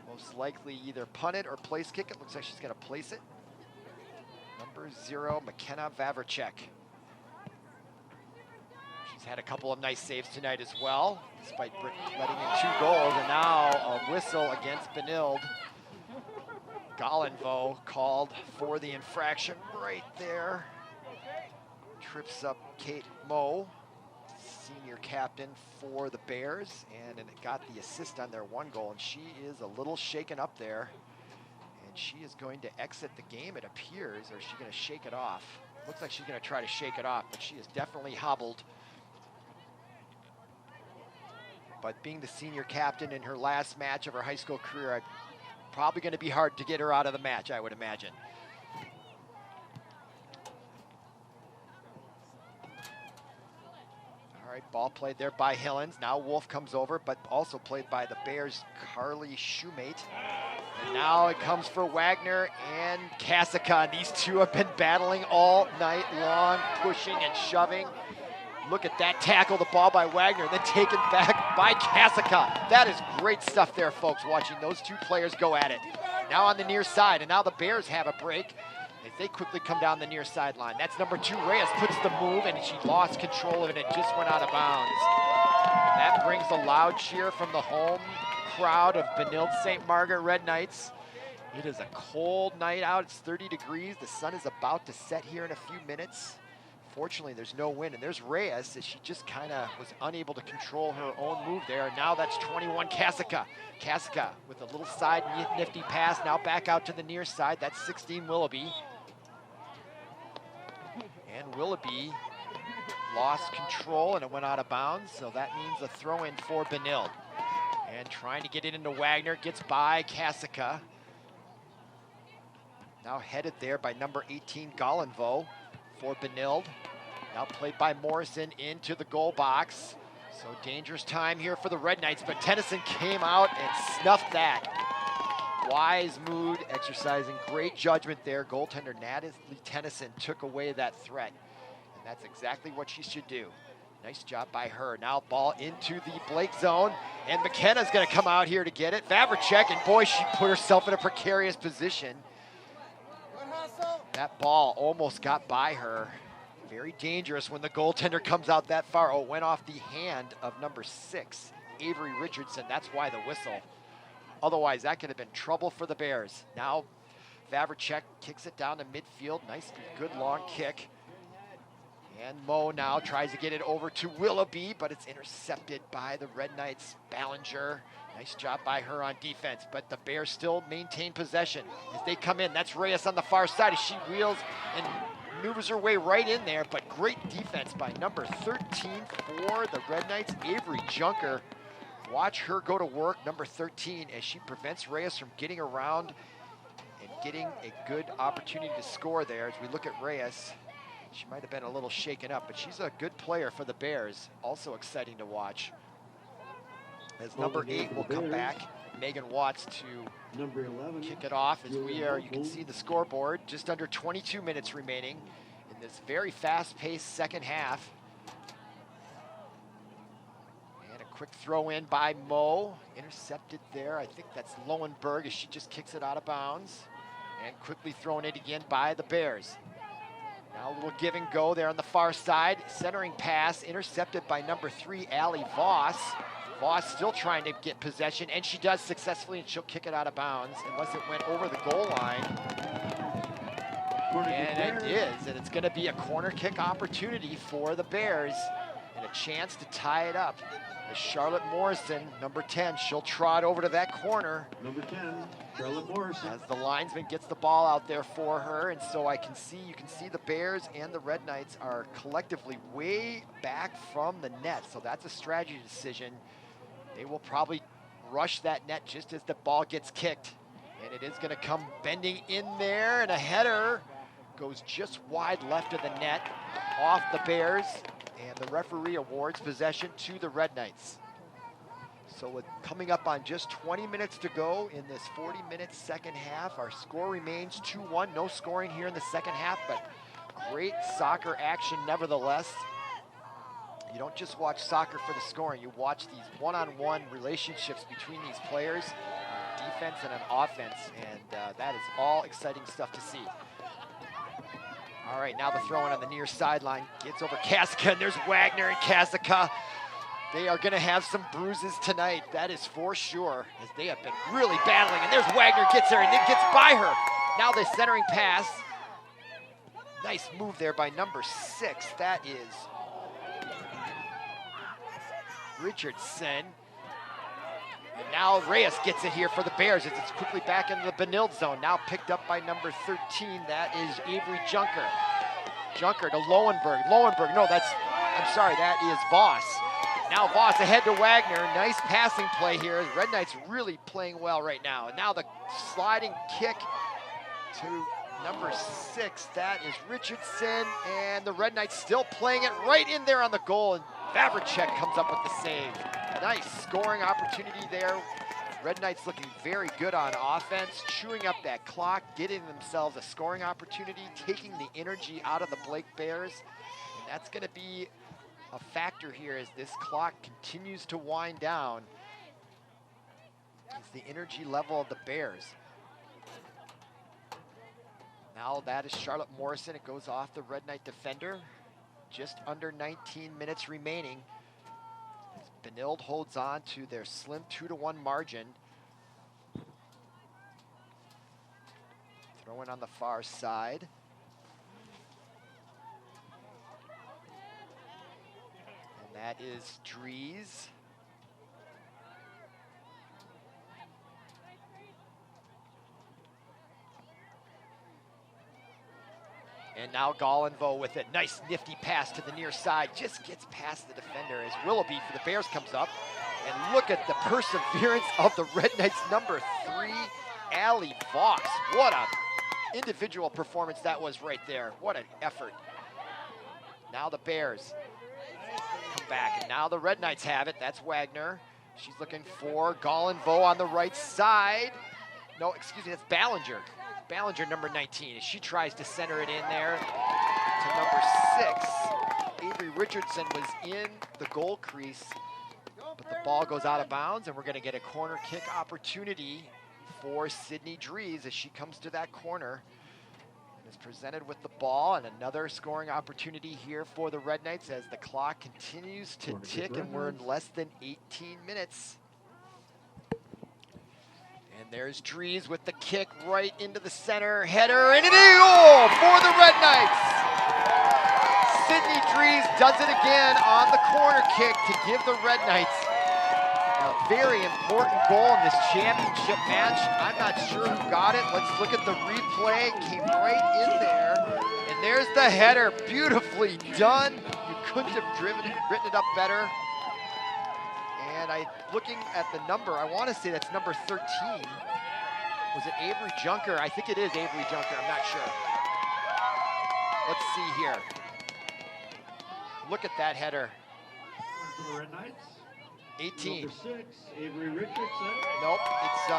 most likely either punt it or place kick it. Looks like she's going to place it. Number 0, McKenna Vavracek. She's had a couple of nice saves tonight as well, despite letting in 2 goals. And now a whistle against Benilde. Gallenvo called for the infraction right there. Trips up Kate Moe, senior captain for the Bears, and it got the assist on their one goal, and she is a little shaken up there. And she is going to exit the game, it appears, or is she going to shake it off? Looks like she's going to try to shake it off, but she is definitely hobbled. But being the senior captain in her last match of her high school career, probably going to be hard to get her out of the match, I would imagine. All right, ball played there by Hillens. Now Wolf comes over, but also played by the Bears' Carly Shoemate. And now it comes for Wagner and Kasic. These two have been battling all night long, pushing and shoving. Look at that tackle, the ball by Wagner, then taken back by Kasic. That is great stuff there, folks, watching those two players go at it. Now on the near side, and now the Bears have a break as they quickly come down the near sideline. That's number 2, Reyes puts the move, and she lost control of it, and it just went out of bounds. And that brings a loud cheer from the home crowd of Benilde-St. Margaret Red Knights. It is a cold night out, it's 30 degrees. The sun is about to set here in a few minutes. Fortunately, there's no wind, and there's Reyes as she just kind of was unable to control her own move there. And now that's 21, Kasic. Kasic with a little side nifty pass, now back out to the near side. That's 16, Willoughby. And Willoughby lost control, and it went out of bounds, so that means a throw-in for Benilde. And trying to get it into Wagner, gets by Kasic. Now headed there by number 18, Gollenvo. For Benilde, now played by Morrison into the goal box. So dangerous time here for the Red Knights, but Tennyson came out and snuffed that. Wise mood, exercising great judgment there. Goaltender Natalie Tennyson took away that threat, and that's exactly what she should do. Nice job by her. Now ball into the Blake zone, and McKenna's gonna come out here to get it. Vavricek, and boy, she put herself in a precarious position. That ball almost got by her. Very dangerous when the goaltender comes out that far. Oh, it went off the hand of number 6, Avery Richardson. That's why the whistle. Otherwise, that could have been trouble for the Bears. Now, Vavricek kicks it down to midfield. Nice, good long kick. And Mo now tries to get it over to Willoughby, but it's intercepted by the Red Knights' Ballinger. Nice job by her on defense, but the Bears still maintain possession as they come in. That's Reyes on the far side as she wheels and maneuvers her way right in there, but great defense by number 13 for the Red Knights, Avery Junker. Watch her go to work, number 13, as she prevents Reyes from getting around and getting a good opportunity to score there. As we look at Reyes, she might have been a little shaken up, but she's a good player for the Bears. Also exciting to watch. As number 8 will come back, Megan Watts to Number 11, kick it off as we are, you can see the scoreboard, just under 22 minutes remaining in this very fast-paced second half. And a quick throw in by Mo, intercepted there. I think that's Lowenberg as she just kicks it out of bounds. And quickly thrown in again by the Bears. Now a little give and go there on the far side. Centering pass intercepted by number 3, Allie Voss. Voss still trying to get possession, and she does successfully, and she'll kick it out of bounds unless it went over the goal line. And it is, and it's going to be a corner kick opportunity for the Bears and a chance to tie it up. As Charlotte Morrison, number 10, she'll trot over to that corner. Number 10, Charlotte Morrison. As the linesman gets the ball out there for her, and so you can see the Bears and the Red Knights are collectively way back from the net, so that's a strategy decision. They will probably rush that net just as the ball gets kicked. And it is going to come bending in there, and a header goes just wide left of the net off the Bears, and the referee awards possession to the Red Knights. So with coming up on just 20 minutes to go in this 40-minute second half, our score remains 2-1. No scoring here in the second half, but great soccer action nevertheless. You don't just watch soccer for the scoring, you watch these one-on-one relationships between these players, defense and an offense, and that is all exciting stuff to see. All right, now the throw-in on the near sideline, gets over Kasic, and there's Wagner and Kasic. They are gonna have some bruises tonight, that is for sure, as they have been really battling, and there's Wagner, gets there, and then gets by her. Now the centering pass. Nice move there by number 6, that is Richardson. And now Reyes gets it here for the Bears as it's quickly back into the Benilde zone. Now picked up by number 13. That is Avery Junker. Junker to Lowenberg. Lowenberg, no, I'm sorry, that is Voss. Now Voss ahead to Wagner. Nice passing play here. Red Knights really playing well right now. And now the sliding kick to number 6. That is Richardson. And the Red Knights still playing it right in there on the goal. And Vavricek comes up with the save. Nice scoring opportunity there. Red Knights looking very good on offense, chewing up that clock, getting themselves a scoring opportunity, taking the energy out of the Blake Bears. And that's going to be a factor here as this clock continues to wind down. It's the energy level of the Bears. Now that is Charlotte Morrison. It goes off the Red Knight defender. Just under 19 minutes remaining. Benilde holds on to their slim 2-1 margin. Throwing on the far side. And that is Dries. And now Gollenvo with a nice nifty pass to the near side. Just gets past the defender as Willoughby for the Bears comes up. And look at the perseverance of the Red Knights number 3, Allie Voss. What an individual performance that was right there. What an effort. Now the Bears come back. And now the Red Knights have it. That's Wagner. She's looking for Gollenvo on the right side. No, excuse me, that's Ballinger. Ballinger, number 19, as she tries to center it in there to number 6. Avery Richardson was in the goal crease, but the ball goes out of bounds, and we're going to get a corner kick opportunity for Sydney Dries as she comes to that corner and is presented with the ball, and another scoring opportunity here for the Red Knights as the clock continues to tick, and we're in less than 18 minutes. And there's Dries with the kick right into the center. Header and an goal for the Red Knights. Sydney Dries does it again on the corner kick to give the Red Knights a very important goal in this championship match. I'm not sure who got it. Let's look at the replay. Came right in there. And there's the header. Beautifully done. You couldn't have written it up better. And looking at the number, I want to say that's number 13. Was it Avery Junker? I think it is Avery Junker, I'm not sure. Let's see here. Look at that header. For the Red Knights, 18. number 6, Avery Richardson. Nope, it's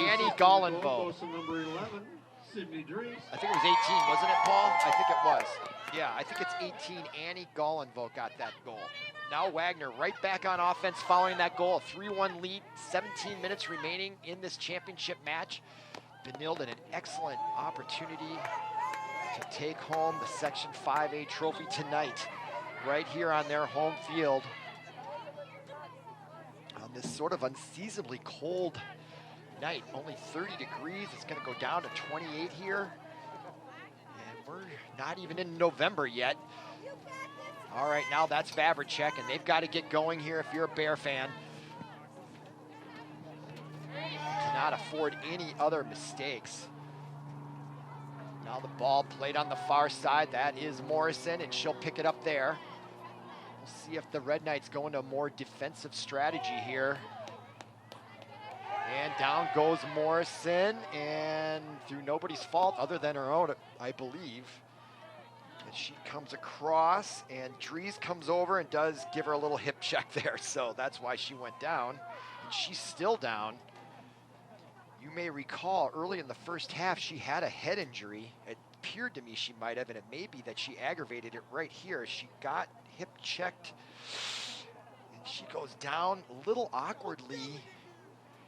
Annie Gollenvo. Number 11, Sydney Dries. I think it was 18, wasn't it, Paul? I think it was. Yeah, I think it's 18. Annie Gollenvo got that goal. Now Wagner right back on offense following that goal. A 3-1 lead, 17 minutes remaining in this championship match. Benilde an excellent opportunity to take home the Section 5A trophy tonight, right here on their home field. On this sort of unseasonably cold night, only 30 degrees. It's going to go down to 28 here. And we're not even in November yet. All right, now that's Vavricek, and they've got to get going here if you're a Bear fan. Cannot afford any other mistakes. Now the ball played on the far side. That is Morrison, and she'll pick it up there. We'll see if the Red Knights go into a more defensive strategy here. And down goes Morrison, and through nobody's fault other than her own, I believe. She comes across, and Dries comes over and does give her a little hip check there, so that's why she went down. And she's still down. You may recall early in the first half, she had a head injury. It appeared to me she might have, and it may be that she aggravated it right here. She got hip checked, and she goes down a little awkwardly,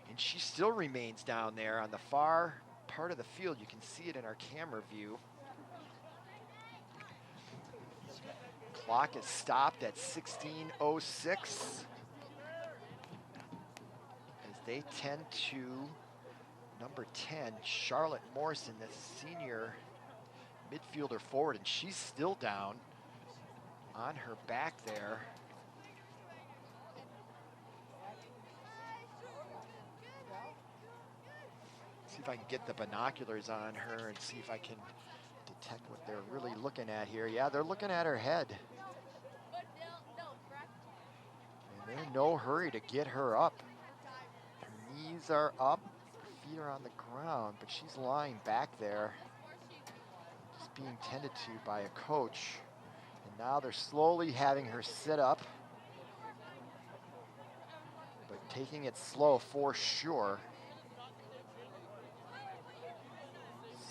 and she still remains down there on the far part of the field. You can see it in our camera view. Clock is stopped at 16:06 as they tend to number 10, Charlotte Morrison, the senior midfielder forward, and she's still down on her back there. if I can get the binoculars on her and see if I can detect what they're really looking at here. Yeah, they're looking at her head. And they're in no hurry to get her up. Her knees are up, her feet are on the ground, but she's lying back there, just being tended to by a coach. And now they're slowly having her sit up, but taking it slow for sure.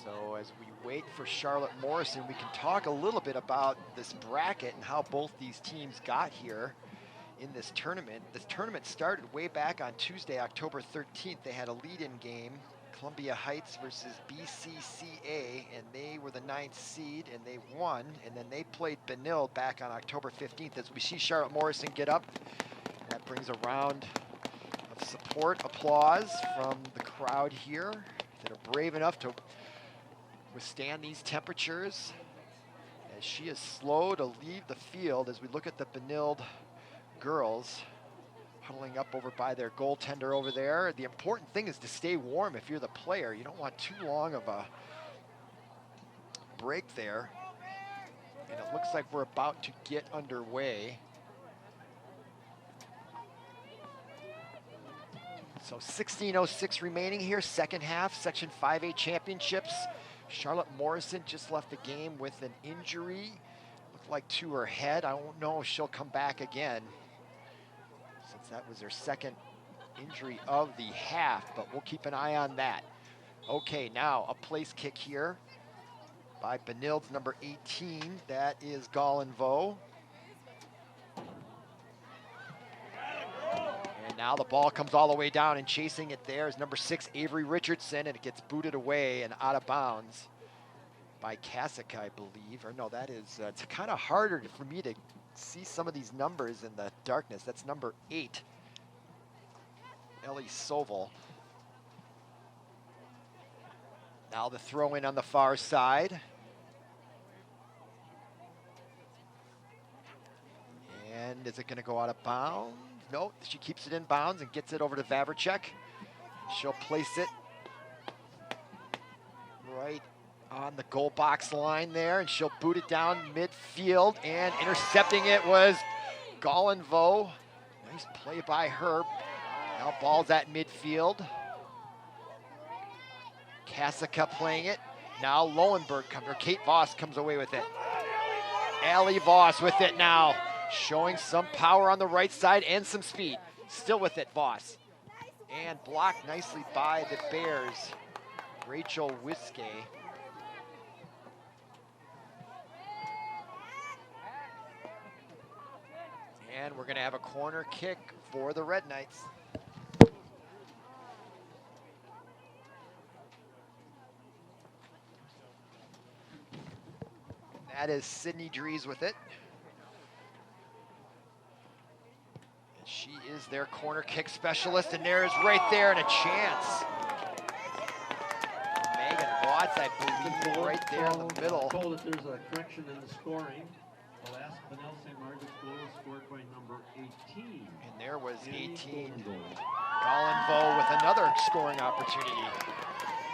So as we wait for Charlotte Morrison, we can talk a little bit about this bracket and how both these teams got here in this tournament. This tournament started way back on Tuesday, October 13th. They had a lead-in game, Columbia Heights versus BCCA, and they were the 9th seed, and they won. And then they played Benilde back on October 15th. As we see Charlotte Morrison get up, that brings a round of support, applause from the crowd here that are brave enough to withstand these temperatures, as she is slow to leave the field. As we look at the Benilde girls huddling up over by their goaltender over there. The important thing is to stay warm if you're the player. You don't want too long of a break there. And it looks like we're about to get underway. So 16:06 remaining here, second half, Section 5A championships. Charlotte Morrison just left the game with an injury, looked like to her head. I don't know if she'll come back again, since that was her second injury of the half, but we'll keep an eye on that. Okay, now a place kick here by Benilde's number 18. That is Gallenvo. And now the ball comes all the way down, and chasing it there is number 6, Avery Richardson, and it gets booted away and out of bounds by Kasic, I believe. Or no, that is, it's kind of harder for me to see some of these numbers in the darkness. That's number 8, Ellie Soval. Now the throw in on the far side. And is it going to go out of bounds? No, she keeps it in bounds and gets it over to Vavracek. She'll place it right on the goal box line there, and she'll boot it down midfield, and intercepting it was Gallenvo. Nice play by her. Now ball's at midfield. Kasic playing it. Now Lowenberg comes, or Kate Voss comes away with it. Allie Voss with it now, showing some power on the right side and some speed. Still with it, Voss. And blocked nicely by the Bears, Rachel Wiskey. And we're going to have a corner kick for the Red Knights. That is Sydney Dries with it. And she is their corner kick specialist, and there is right there and a chance. Megan Watts, I believe, right there in the middle. I'm told that there's a correction in the scoring. The last Benilde-St. Margaret's goal was scored by number 18. And there was 18. Gallenvo with another scoring opportunity.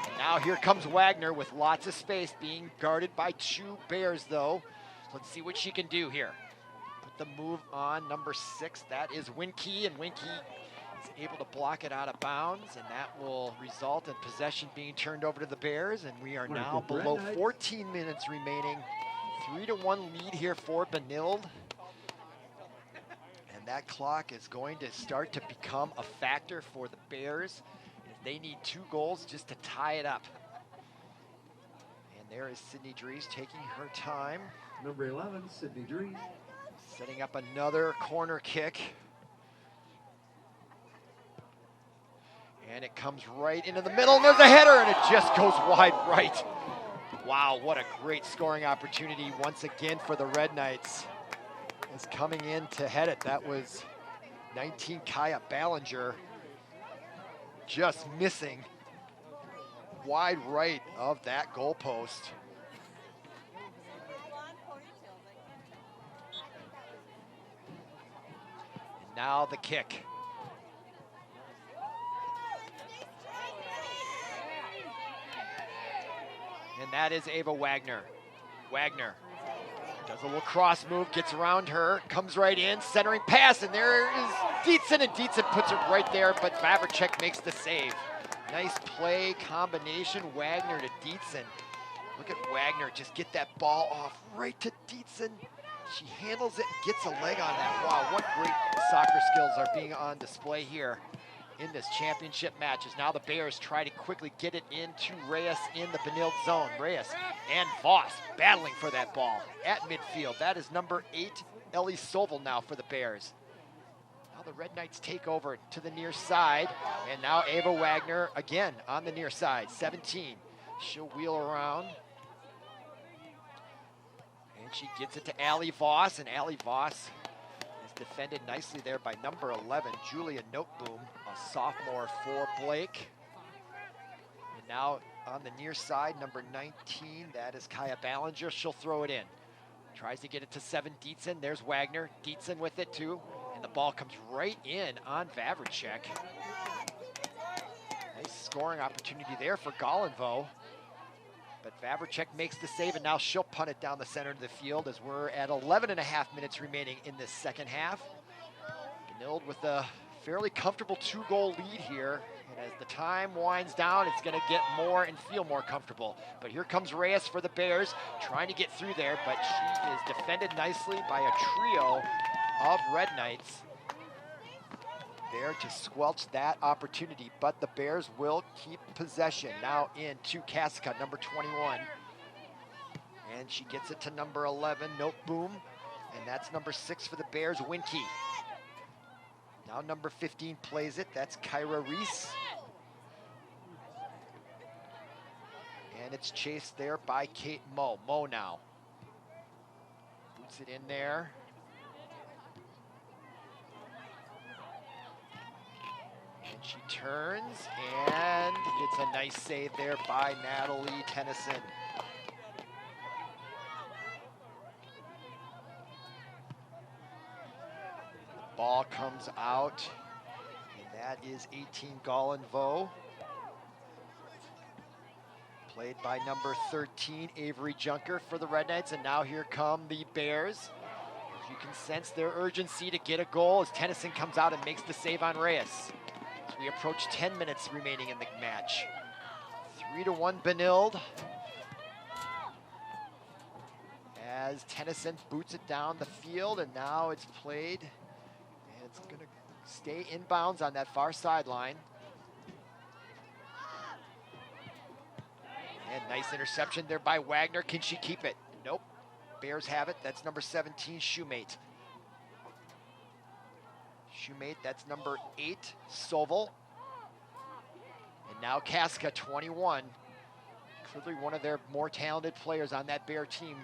And now here comes Wagner with lots of space, being guarded by 2 Bears, though. Let's see what she can do here. Put the move on number 6. That is Winke, and Winke is able to block it out of bounds, and that will result in possession being turned over to the Bears. And we are now below 14 minutes remaining. 3-1 lead here for Benilde. And that clock is going to start to become a factor for the Bears. They need 2 goals just to tie it up. And there is Sydney Dries taking her time. Number 11, Sydney Dries. Setting up another corner kick. And it comes right into the middle, and there's a header, and it just goes wide right. Wow, what a great scoring opportunity once again for the Red Knights. Is coming in to head it. That was 19 Kaya Ballinger, just missing wide right of that goalpost. And now the kick. and that is Ava Wagner. Wagner does a little cross move, gets around her, comes right in, centering pass, and there is Dietzen, and Dietzen puts it right there, but Vavricek makes the save. Nice play combination, Wagner to Dietzen. Look at Wagner just get that ball off right to Dietzen. She handles it and gets a leg on that. Wow, what great soccer skills are being on display here in this championship match, as now the Bears try to quickly get it into Reyes in the Benilde zone. Reyes and Voss battling for that ball at midfield. That is number 8, Ellie Sovel now for the Bears. Now the Red Knights take over to the near side, and now Ava Wagner again on the near side, 17. She'll wheel around. And she gets it to Allie Voss, and Allie Voss is defended nicely there by number 11, Julia Noteboom, a sophomore for Blake. And now on the near side, number 19, that is Kaya Ballinger. She'll throw it in. Tries to get it to 7, Dietzen. There's Wagner. Dietzen with it too. And the ball comes right in on Vavricek. Nice scoring opportunity there for Gollenvo. But Vavricek makes the save, and now she'll punt it down the center of the field as we're at 11.5 minutes remaining in this second half. Benilde with a fairly comfortable 2-goal lead here. And as the time winds down, it's going to get more and feel more comfortable. But here comes Reyes for the Bears, trying to get through there, but she is defended nicely by a trio of Red Knights there to squelch that opportunity. But the Bears will keep possession. Now into Kasic, number 21. And she gets it to number 11, Noteboom. And that's number 6 for the Bears, Winke. Now number 15 plays it. That's Kyra Reese. And it's chased there by Kate Moe. Moe now boots it in there. And she turns, and it's a nice save there by Natalie Tennyson. Ball comes out, and that is 18 Gollenvo. Played by number 13, Avery Junker for the Red Knights, and now here come the Bears. You can sense their urgency to get a goal as Tennyson comes out and makes the save on Reyes. As we approach 10 minutes remaining in the match. 3-1 Benilde. As Tennyson boots it down the field, and now it's played. It's going to stay inbounds on that far sideline. And nice interception there by Wagner. Can she keep it? Nope. Bears have it. That's number 17, Shoemate. Shoemate, that's number 8, Sovel. And now Kasic, 21. Clearly one of their more talented players on that Bear team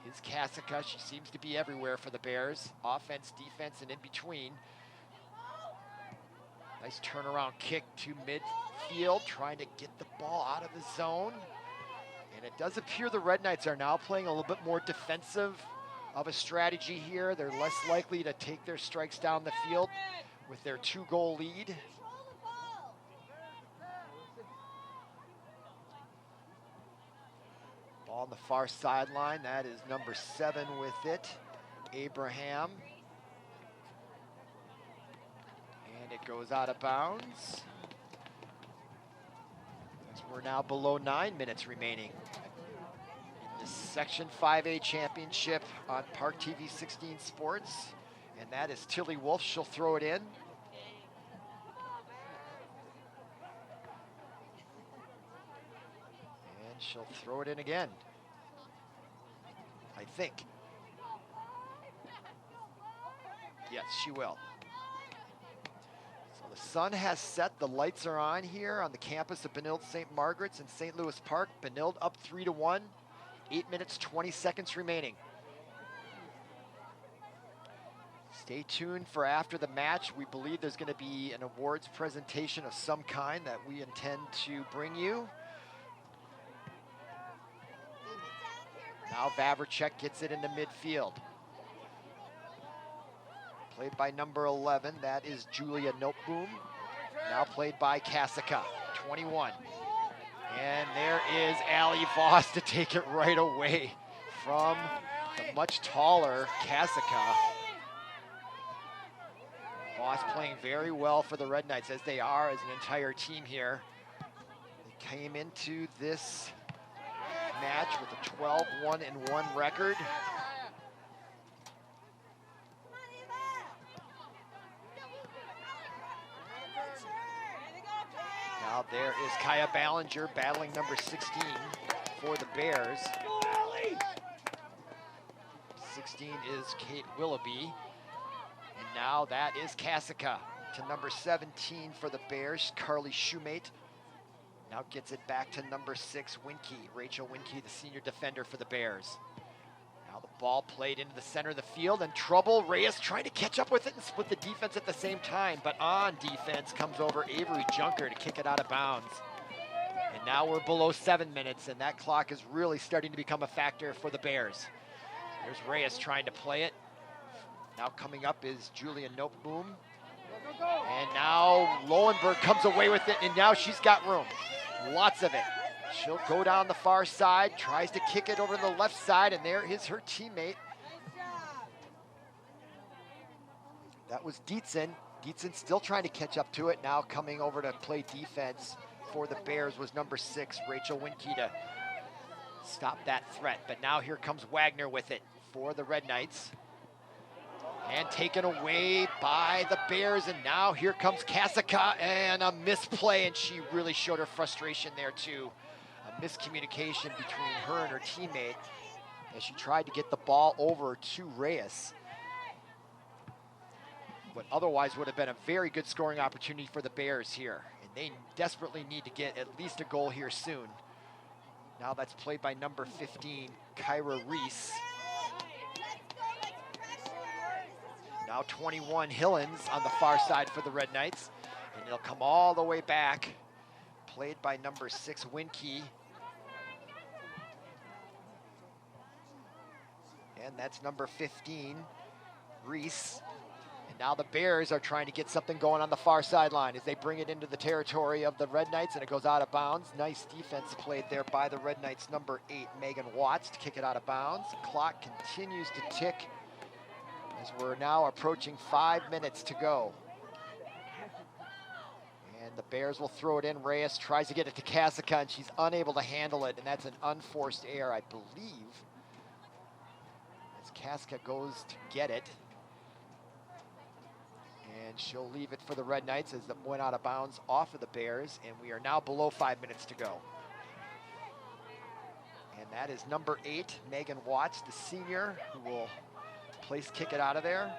is Kasic. She seems to be everywhere for the Bears. Offense, defense, and in between. Nice turnaround kick to midfield, trying to get the ball out of the zone. And it does appear the Red Knights are now playing a little bit more defensive of a strategy here. They're less likely to take their strikes down the field with their 2-goal lead. On the far sideline, that is number 7 with it, Abraham. And it goes out of bounds. As we're now below 9 minutes remaining in this Section 5A Championship on ParkTV 16 Sports. And that is Tilly Wolf. She'll throw it in. And she'll throw it in again, I think. Yes, she will. So the sun has set. The lights are on here on the campus of Benilde-St. Margaret's in St. Louis Park. Benilde up 3-1. 8 minutes, 20 seconds remaining. Stay tuned for after the match. We believe there's going to be an awards presentation of some kind that we intend to bring you. Now Vavricek gets it into midfield. Played by number 11, that is Julia Noteboom. Now played by Kasic, 21. And there is Allie Voss to take it right away from the much taller Kasic. Voss playing very well for the Red Knights, as they are as an entire team here. They came into this match with a 12-1-1 record. Now there is Kaya Ballinger battling number 16 for the Bears. 16 is Kate Willoughby. And now that is Kasic to number 17 for the Bears, Carly Shoemate. Now gets it back to number 6, Winke, Rachel Winke, the senior defender for the Bears. Now the ball played into the center of the field, and trouble. Reyes trying to catch up with it and split the defense at the same time, but on defense comes over Avery Junker to kick it out of bounds. And now we're below 7 minutes, and that clock is really starting to become a factor for the Bears. There's Reyes trying to play it. Now coming up is Julia Noteboom. And now Lowenberg comes away with it, and now she's got room. Lots of it. She'll go down the far side, tries to kick it over to the left side, and there is her teammate. That was Dietzen. Dietzen still trying to catch up to it. Now coming over to play defense for the Bears was number 6, Rachel Winke, to stop that threat. But now here comes Wagner with it for the Red Knights. And taken away by the Bears, and now here comes Kasic, and a misplay, and she really showed her frustration there too. A miscommunication between her and her teammate as she tried to get the ball over to Reyes. What otherwise would have been a very good scoring opportunity for the Bears here, and they desperately need to get at least a goal here soon. Now that's played by number 15, Kyra Reese. Now 21, Hillens on the far side for the Red Knights. And it'll come all the way back. Played by number 6, Winke. And that's number 15, Reese. And now the Bears are trying to get something going on the far sideline as they bring it into the territory of the Red Knights, and it goes out of bounds. Nice defense played there by the Red Knights' number 8, Megan Watts, to kick it out of bounds. The clock continues to tick as we're now approaching 5 minutes to go. And the Bears will throw it in. Reyes tries to get it to Kasic, and she's unable to handle it, and that's an unforced error, I believe, as Kasic goes to get it. And she'll leave it for the Red Knights as it went out of bounds off of the Bears, and we are now below 5 minutes to go. And that is number 8, Megan Watts, the senior, who will kick it out of there.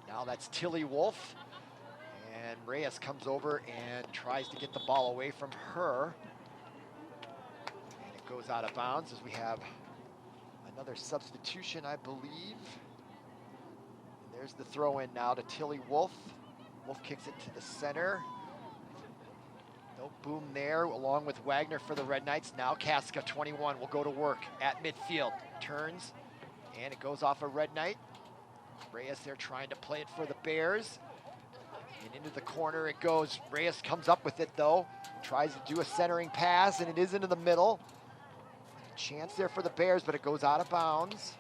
Now that's Tilly Wolf, and Reyes comes over and tries to get the ball away from her. And it goes out of bounds as we have another substitution, I believe. And there's the throw in now to Tilly Wolf. Wolf kicks it to the center. No boom there, along with Wagner for the Red Knights. Now Kasic, 21, will go to work at midfield. Turns, and it goes off a Red Knight. Reyes there trying to play it for the Bears. And into the corner it goes. Reyes comes up with it though. Tries to do a centering pass, and it is into the middle. Chance there for the Bears, but it goes out of bounds.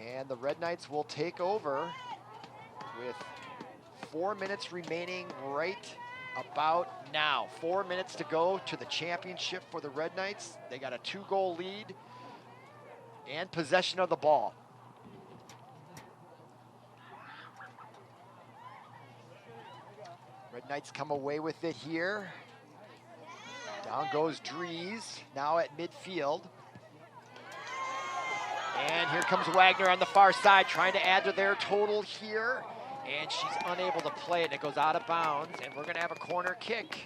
And the Red Knights will take over with 4 minutes remaining right about now. 4 minutes to go to the championship for the Red Knights. They got a 2-goal lead and possession of the ball. Red Knights come away with it here. Down goes Dries, now at midfield. And here comes Wagner on the far side, trying to add to their total here. And she's unable to play it, and it goes out of bounds. And we're going to have a corner kick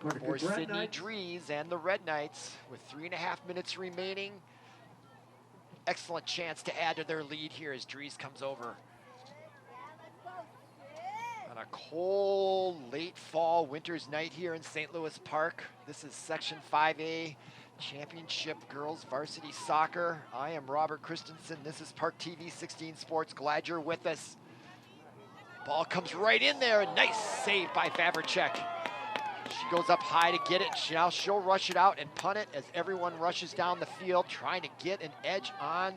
for Sydney Dries and the Red Knights with 3.5 minutes remaining. Excellent chance to add to their lead here as Dries comes over. On a cold, late fall winter's night here in St. Louis Park. This is Section 5A Championship Girls Varsity Soccer. I am Robert Christensen. This is ParkTV 16 Sports. Glad you're with us. Ball comes right in there, a nice save by Vavracek. She goes up high to get it. Now she'll rush it out and punt it as everyone rushes down the field trying to get an edge on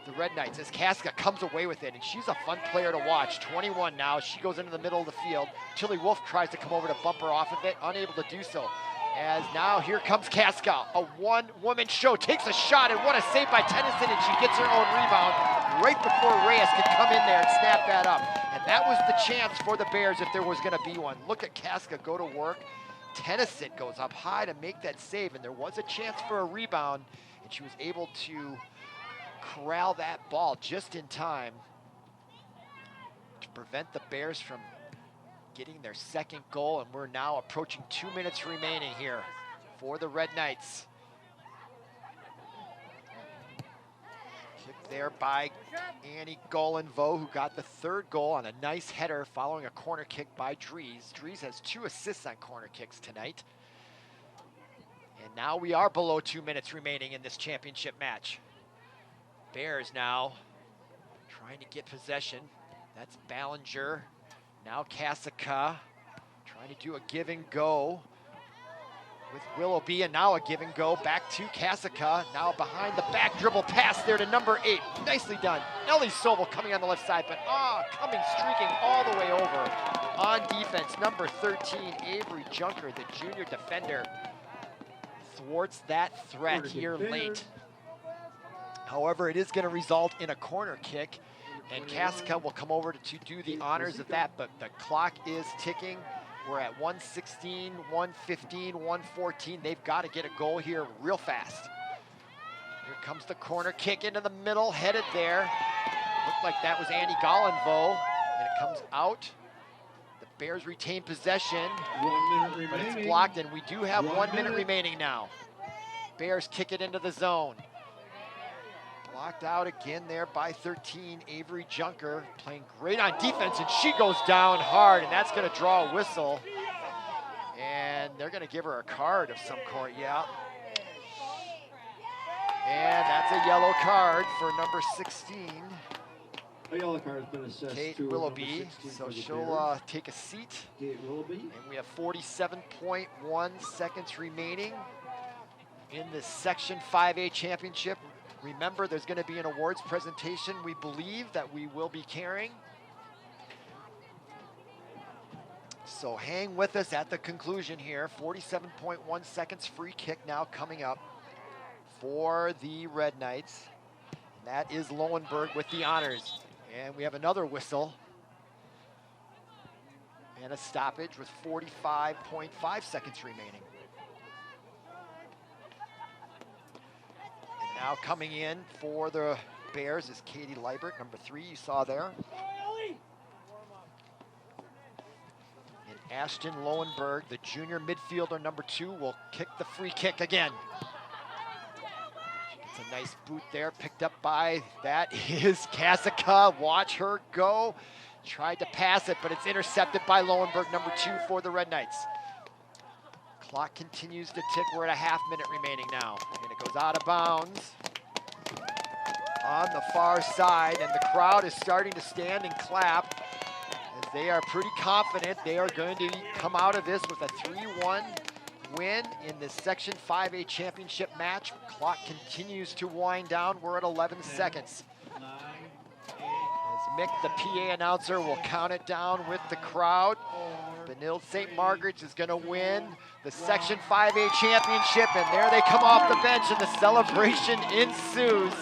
the Red Knights as Kasic comes away with it, and she's a fun player to watch. 21 now, she goes into the middle of the field. Tilly Wolf tries to come over to bump her off of it, unable to do so. As now here comes Kasic, a one-woman show, takes a shot, and what a save by Tennyson, and she gets her own rebound right before Reyes could come in there and snap that up. And that was the chance for the Bears if there was gonna be one. Look at Kasic go to work. Tennyson goes up high to make that save, and there was a chance for a rebound, and she was able to corral that ball just in time to prevent the Bears from getting their second goal, and we're now approaching 2 minutes remaining here for the Red Knights. Kick there by Annie Golinvo, who got the third goal on a nice header following a corner kick by Dries. Dries has 2 assists on corner kicks tonight. And now we are below 2 minutes remaining in this championship match. Bears now trying to get possession. That's Ballinger. Now Kasic trying to do a give and go with Willoughby, and now a give and go back to Kasic. Now behind the back dribble pass there to number 8. Nicely done. Ellie Sobel coming on the left side, but coming streaking all the way over on defense. Number 13, Avery Junker, the junior defender, thwarts that threat here late. However, it is going to result in a corner kick, and Kasic will come over to do the honors of that, but the clock is ticking. We're at 1:16, 1:15, 1:14. They've got to get a goal here real fast. Here comes the corner kick into the middle, headed there. Looked like that was Annie Golinvo, and it comes out. The Bears retain possession, 1 minute but it's remaining. blocked, and we do have 1 minute remaining now. Bears kick it into the zone. Blocked out again there by 13, Avery Junker, playing great on defense, and she goes down hard, and that's going to draw a whistle. And they're going to give her a card of some sort, yeah. And that's a yellow card for number 16, A yellow card has been assessed Kate to number Willoughby. 16 So for the she'll Bears. take a seat. Kate Willoughby. And we have 47.1 seconds remaining in this Section 5A championship. Remember, there's going to be an awards presentation, we believe, that we will be carrying. So hang with us at the conclusion here. 47.1 seconds, free kick now coming up for the Red Knights. And that is Lowenberg with the honors. And we have another whistle and a stoppage with 45.5 seconds remaining. Now coming in for the Bears is Katie Liebert, number 3, you saw there. And Ashton Lowenberg, the junior midfielder, number 2, will kick the free kick again. It's a nice boot there, picked up by, that is Kasic. Watch her go. Tried to pass it, but it's intercepted by Lowenberg, number 2 for the Red Knights. Clock continues to tick. We're at a half minute remaining now. And it goes out of bounds on the far side, and the crowd is starting to stand and clap as they are pretty confident they are going to come out of this with a 3-1 win in this Section 5A championship match. Clock continues to wind down. We're at 11 seconds. 9, 8, As Mick, the PA announcer, will count it down with the crowd. Benilde-St. Margaret's is going to win the Section 5A championship, and there they come off the bench, and the celebration ensues.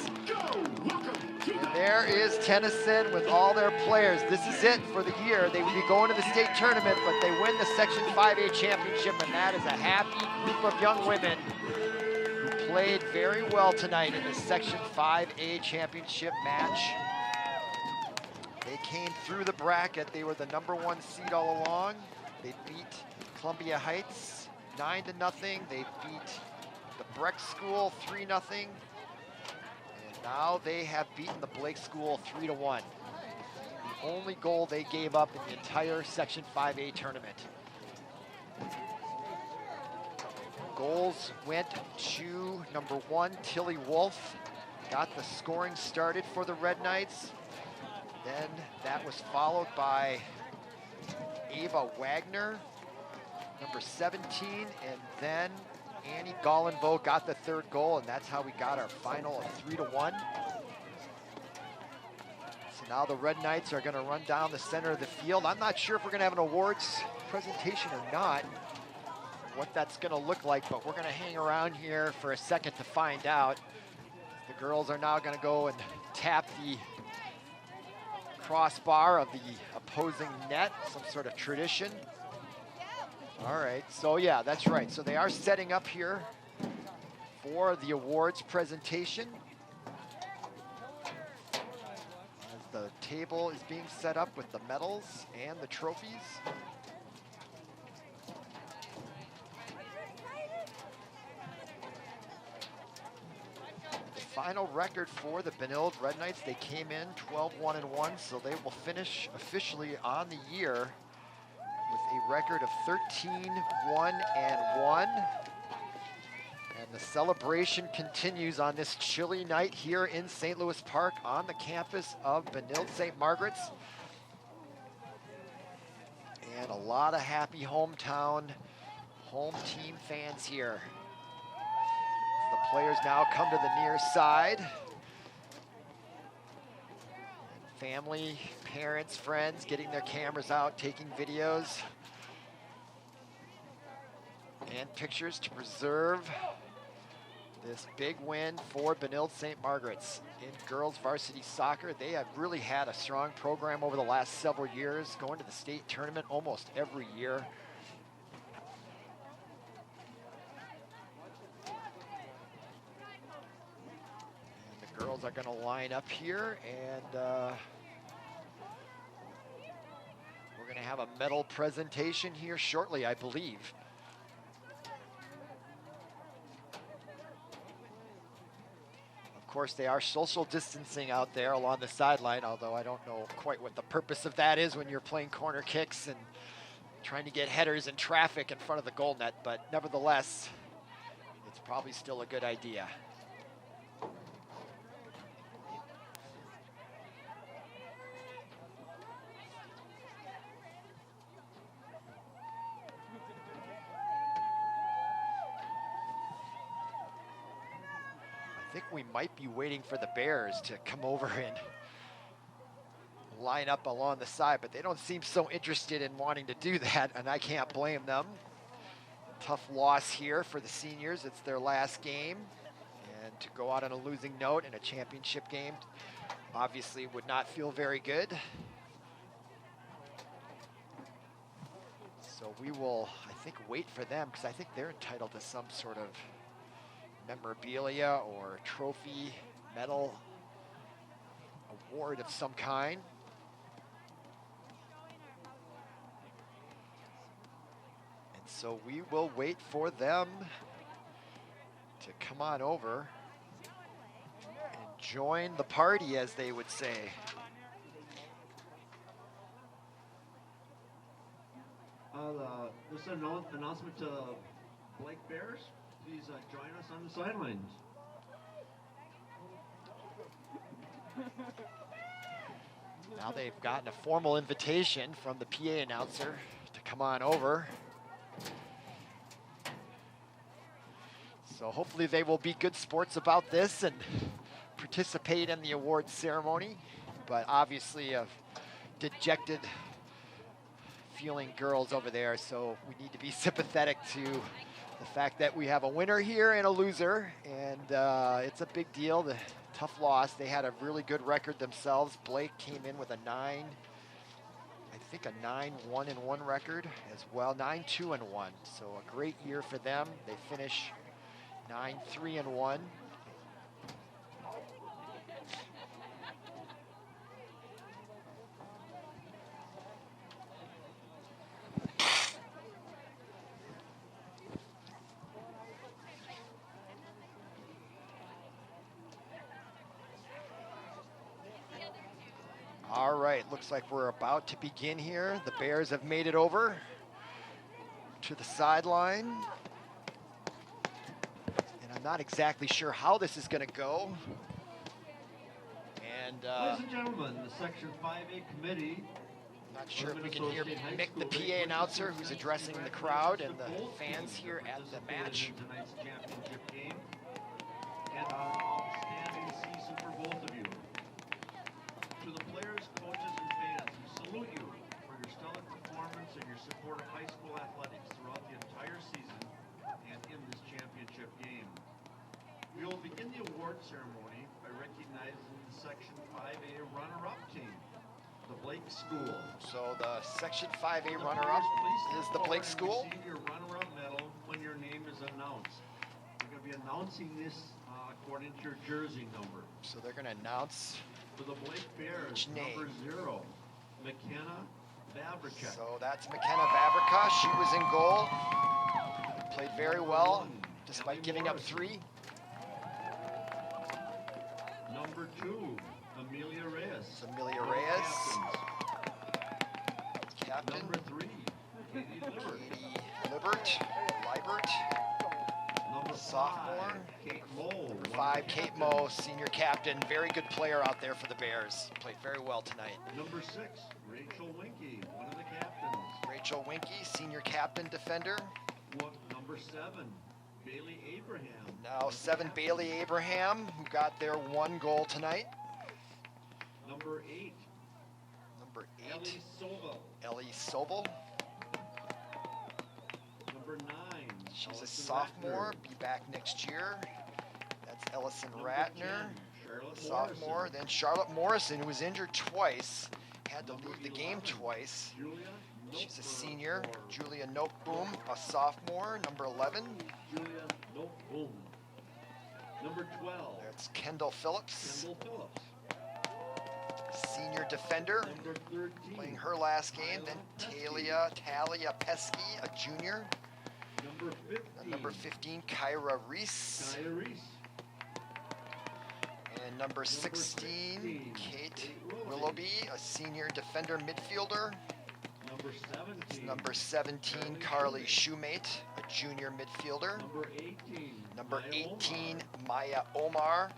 And there is Tennyson with all their players. This is it for the year. They would be going to the state tournament, but they win the Section 5A championship, and that is a happy group of young women who played very well tonight in the Section 5A championship match. They came through the bracket. They were the number 1 seed all along. They beat Columbia Heights 9-0. They beat the Blake School 3-0. And now they have beaten the Blake School 3-1. The only goal they gave up in the entire Section 5A tournament. Goals went to number 1, Tilly Wolf. Got the scoring started for the Red Knights. Then that was followed by Ava Wagner, number 17, and then Annie Gollenvo got the third goal, and that's how we got our final of 3-1. So now the Red Knights are gonna run down the center of the field. I'm not sure if we're gonna have an awards presentation or not, what that's gonna look like, but we're gonna hang around here for a second to find out. The girls are now gonna go and tap the crossbar of the opposing net, some sort of tradition. All right, so yeah, that's right. So they are setting up here for the awards presentation. As the table is being set up with the medals and the trophies. Final record for the Benilde Red Knights. They came in 12-1-1, so they will finish officially on the year with a record of 13-1-1. And the celebration continues on this chilly night here in St. Louis Park on the campus of Benilde-St. Margaret's. And a lot of happy hometown, home team fans here. The players now come to the near side. Family, parents, friends getting their cameras out, taking videos and pictures to preserve this big win for Benilde-St. Margaret's in girls varsity soccer. They have really had a strong program over the last several years, going to the state tournament almost every year. Girls are going to line up here, and we're going to have a medal presentation here shortly, I believe. Of course, they are social distancing out there along the sideline, although I don't know quite what the purpose of that is when you're playing corner kicks and trying to get headers in traffic in front of the goal net, but nevertheless, it's probably still a good idea. I think we might be waiting for the Bears to come over and line up along the side, but they don't seem so interested in wanting to do that, and I can't blame them. Tough loss here for the seniors. It's their last game, and to go out on a losing note in a championship game obviously would not feel very good. So we will, I think, wait for them, because I think they're entitled to some sort of memorabilia or trophy, medal, award of some kind. And so we will wait for them to come on over and join the party, as they would say. This is an announcement to Blake Bears. Please join us on the sidelines. Now they've gotten a formal invitation from the PA announcer to come on over. So hopefully they will be good sports about this and participate in the awards ceremony. But obviously a dejected feeling girls over there, so we need to be sympathetic to the fact that we have a winner here and a loser, and it's a big deal. The tough loss. They had a really good record themselves. Blake came in with a 9-1-1 record as well, 9-2-1. So a great year for them. They finish 9-3-1. All right, looks like we're about to begin here. The Bears have made it over to the sideline. And I'm not exactly sure how this is going to go. And ladies and gentlemen, the Section 5A committee Not sure if we can hear Mick, the PA announcer, who's addressing the crowd and the fans here at the match. Tonight's championship game. And an outstanding season for both of you. To the players, coaches, and fans, we salute you for your stellar performance and your support of high school athletics throughout the entire season and in this championship game. We will begin the award ceremony by recognizing the Section 5A runner-up team, the Blake School. So the Section 5A runner-up is the Blake School. Receive your runner-up medal when your name is announced. We're going to be announcing this according to your jersey number. So they're going to announce For the Blake Bears, number 0, McKenna Vavricek. So that's McKenna Vavricek. She was in goal. Played very well, despite giving up 3. Number 2, Amelia Reyes. It's Amelia Reyes. Captain. Number 3, Katie Libbert. Katie Libbert. Number Sophomore. 5, Kate Moe. Number 5, Kate Moe, senior captain. Very good player out there for the Bears. Played very well tonight. Number 6, Rachel Winkie, one of the captains. Rachel Winkie, senior captain defender. Number 7, Bailey Abraham. Now 7, Bailey Abraham, who got their 1 goal tonight. Number 8, Number 8, Ellie Sobel. Ellie Sobel. Number 9, She's a Allison sophomore, Ratner. be back next year. That's Ellison Number Ratner, 10, Charlotte sophomore. Morrison. Then Charlotte Morrison, who was injured twice, had to leave the game 11, twice. Julia She's a Noteboom. senior. Julia Noteboom, a sophomore. Number 11, Julia Noteboom. Number 12, that's Kendall Phillips, Kendall Phillips. senior defender, Number 13, playing her last game. Then Talia Pesky, a junior. Number 15, Number 15, Kyra Reese. Kaya Reese. And number 16, Kate Willoughby, a senior defender midfielder. Number 17, Number 17, Carly Shoemate, a junior midfielder. Number 18, Number Maya 18, Omar. Maya Omar,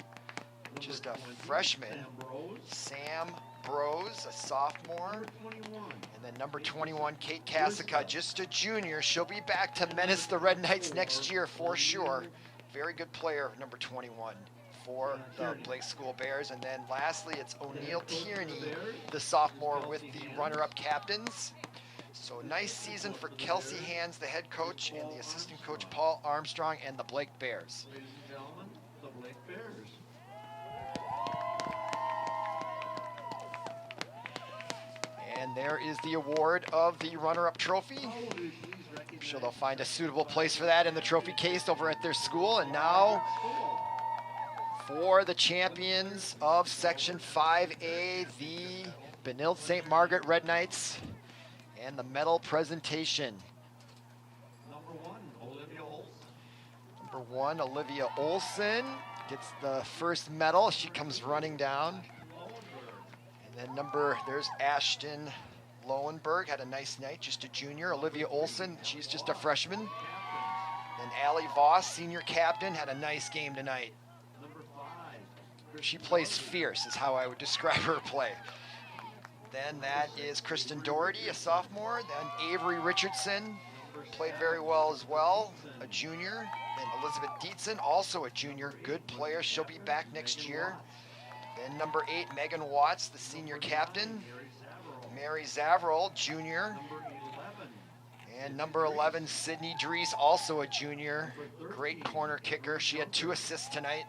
Number just a 20, freshman. Sam Rose. Sam Brose, a sophomore. Number 21, And then number 21, Kate Kasic, just a junior. She'll be back to menace the Red Knights next year for sure. Very good player, number 21 for the Blake School Bears. And then lastly, it's O'Neill Tierney, the sophomore with the runner-up captains. So nice season for Kelsey Hands, the head coach, and the assistant coach Paul Armstrong and the Blake Bears. ladies and gentlemen, the Blake Bears. And there is the award of the runner-up trophy. How would we please I'm recognize sure they'll find a suitable place for that in the trophy case over at their school. And now for the champions of Section 5A, the Benilde-St. Margaret Red Knights, and the medal presentation. Number 1, Olivia Olson. Number 1, Olivia Olson gets the first medal. She comes running down. And then there's Ashton Lowenberg, had a nice night, just a junior. Olivia Olson, she's just a freshman. Then Allie Voss, senior captain, had a nice game tonight. Number 5, She plays fierce, is how I would describe her play. Then that is Kristen Doherty, a sophomore. Then Avery Richardson played very well as well, a junior. Then Elizabeth Dietzen, also a junior, good player. She'll be back next year. Then number 8, Megan Watts, the senior captain. Mary Zavrol, junior. Number 11, And number 11, Sydney Dries, also a junior. Great corner kicker. She had 2 assists tonight.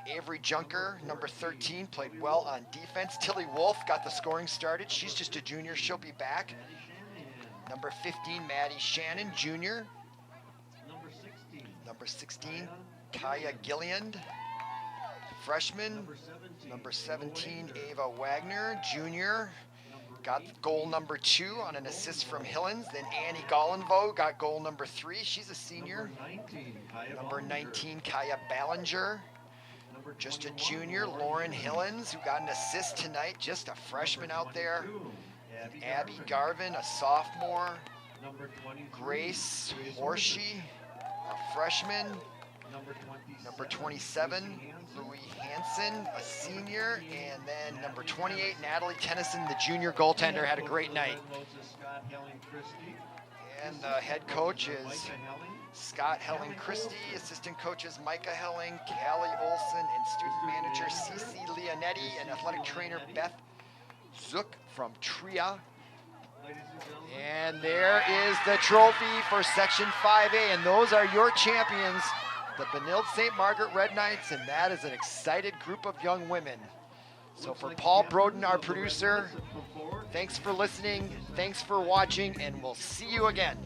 Avery Junker, number 13, played well on defense. Tilly Wolf got the scoring started. She's just a junior. She'll be back. Number 15, Maddie Shannon, junior. number 16, Number 16, Kaya Gilliand, freshman. number 17, Number 17, Ava Wagner, junior. Got goal number 2 on an assist from Hillens. Then Annie Gollenvo got goal number 3. She's a senior. Number 19, Kaya Ballinger. Just a junior. Lauren Hillens, who got an assist tonight. Just a freshman out there. And Abby Garvin, a sophomore. Number 23, Grace Horsey, a freshman. Number 27, Louis Hansen, a senior. And then number 28, Natalie Tennyson, the junior goaltender, had a great night. And the head coach is Scott Helling Christie, assistant coaches Micah Helling, Callie Olson, and student manager Cece Leonetti, and athletic trainer Beth Zook from Tria. And there is the trophy for Section 5A, and those are your champions, the Benilde-St. Margaret Red Knights, and that is an excited group of young women. So for Paul Broden, our producer, thanks for listening, thanks for watching, and we'll see you again.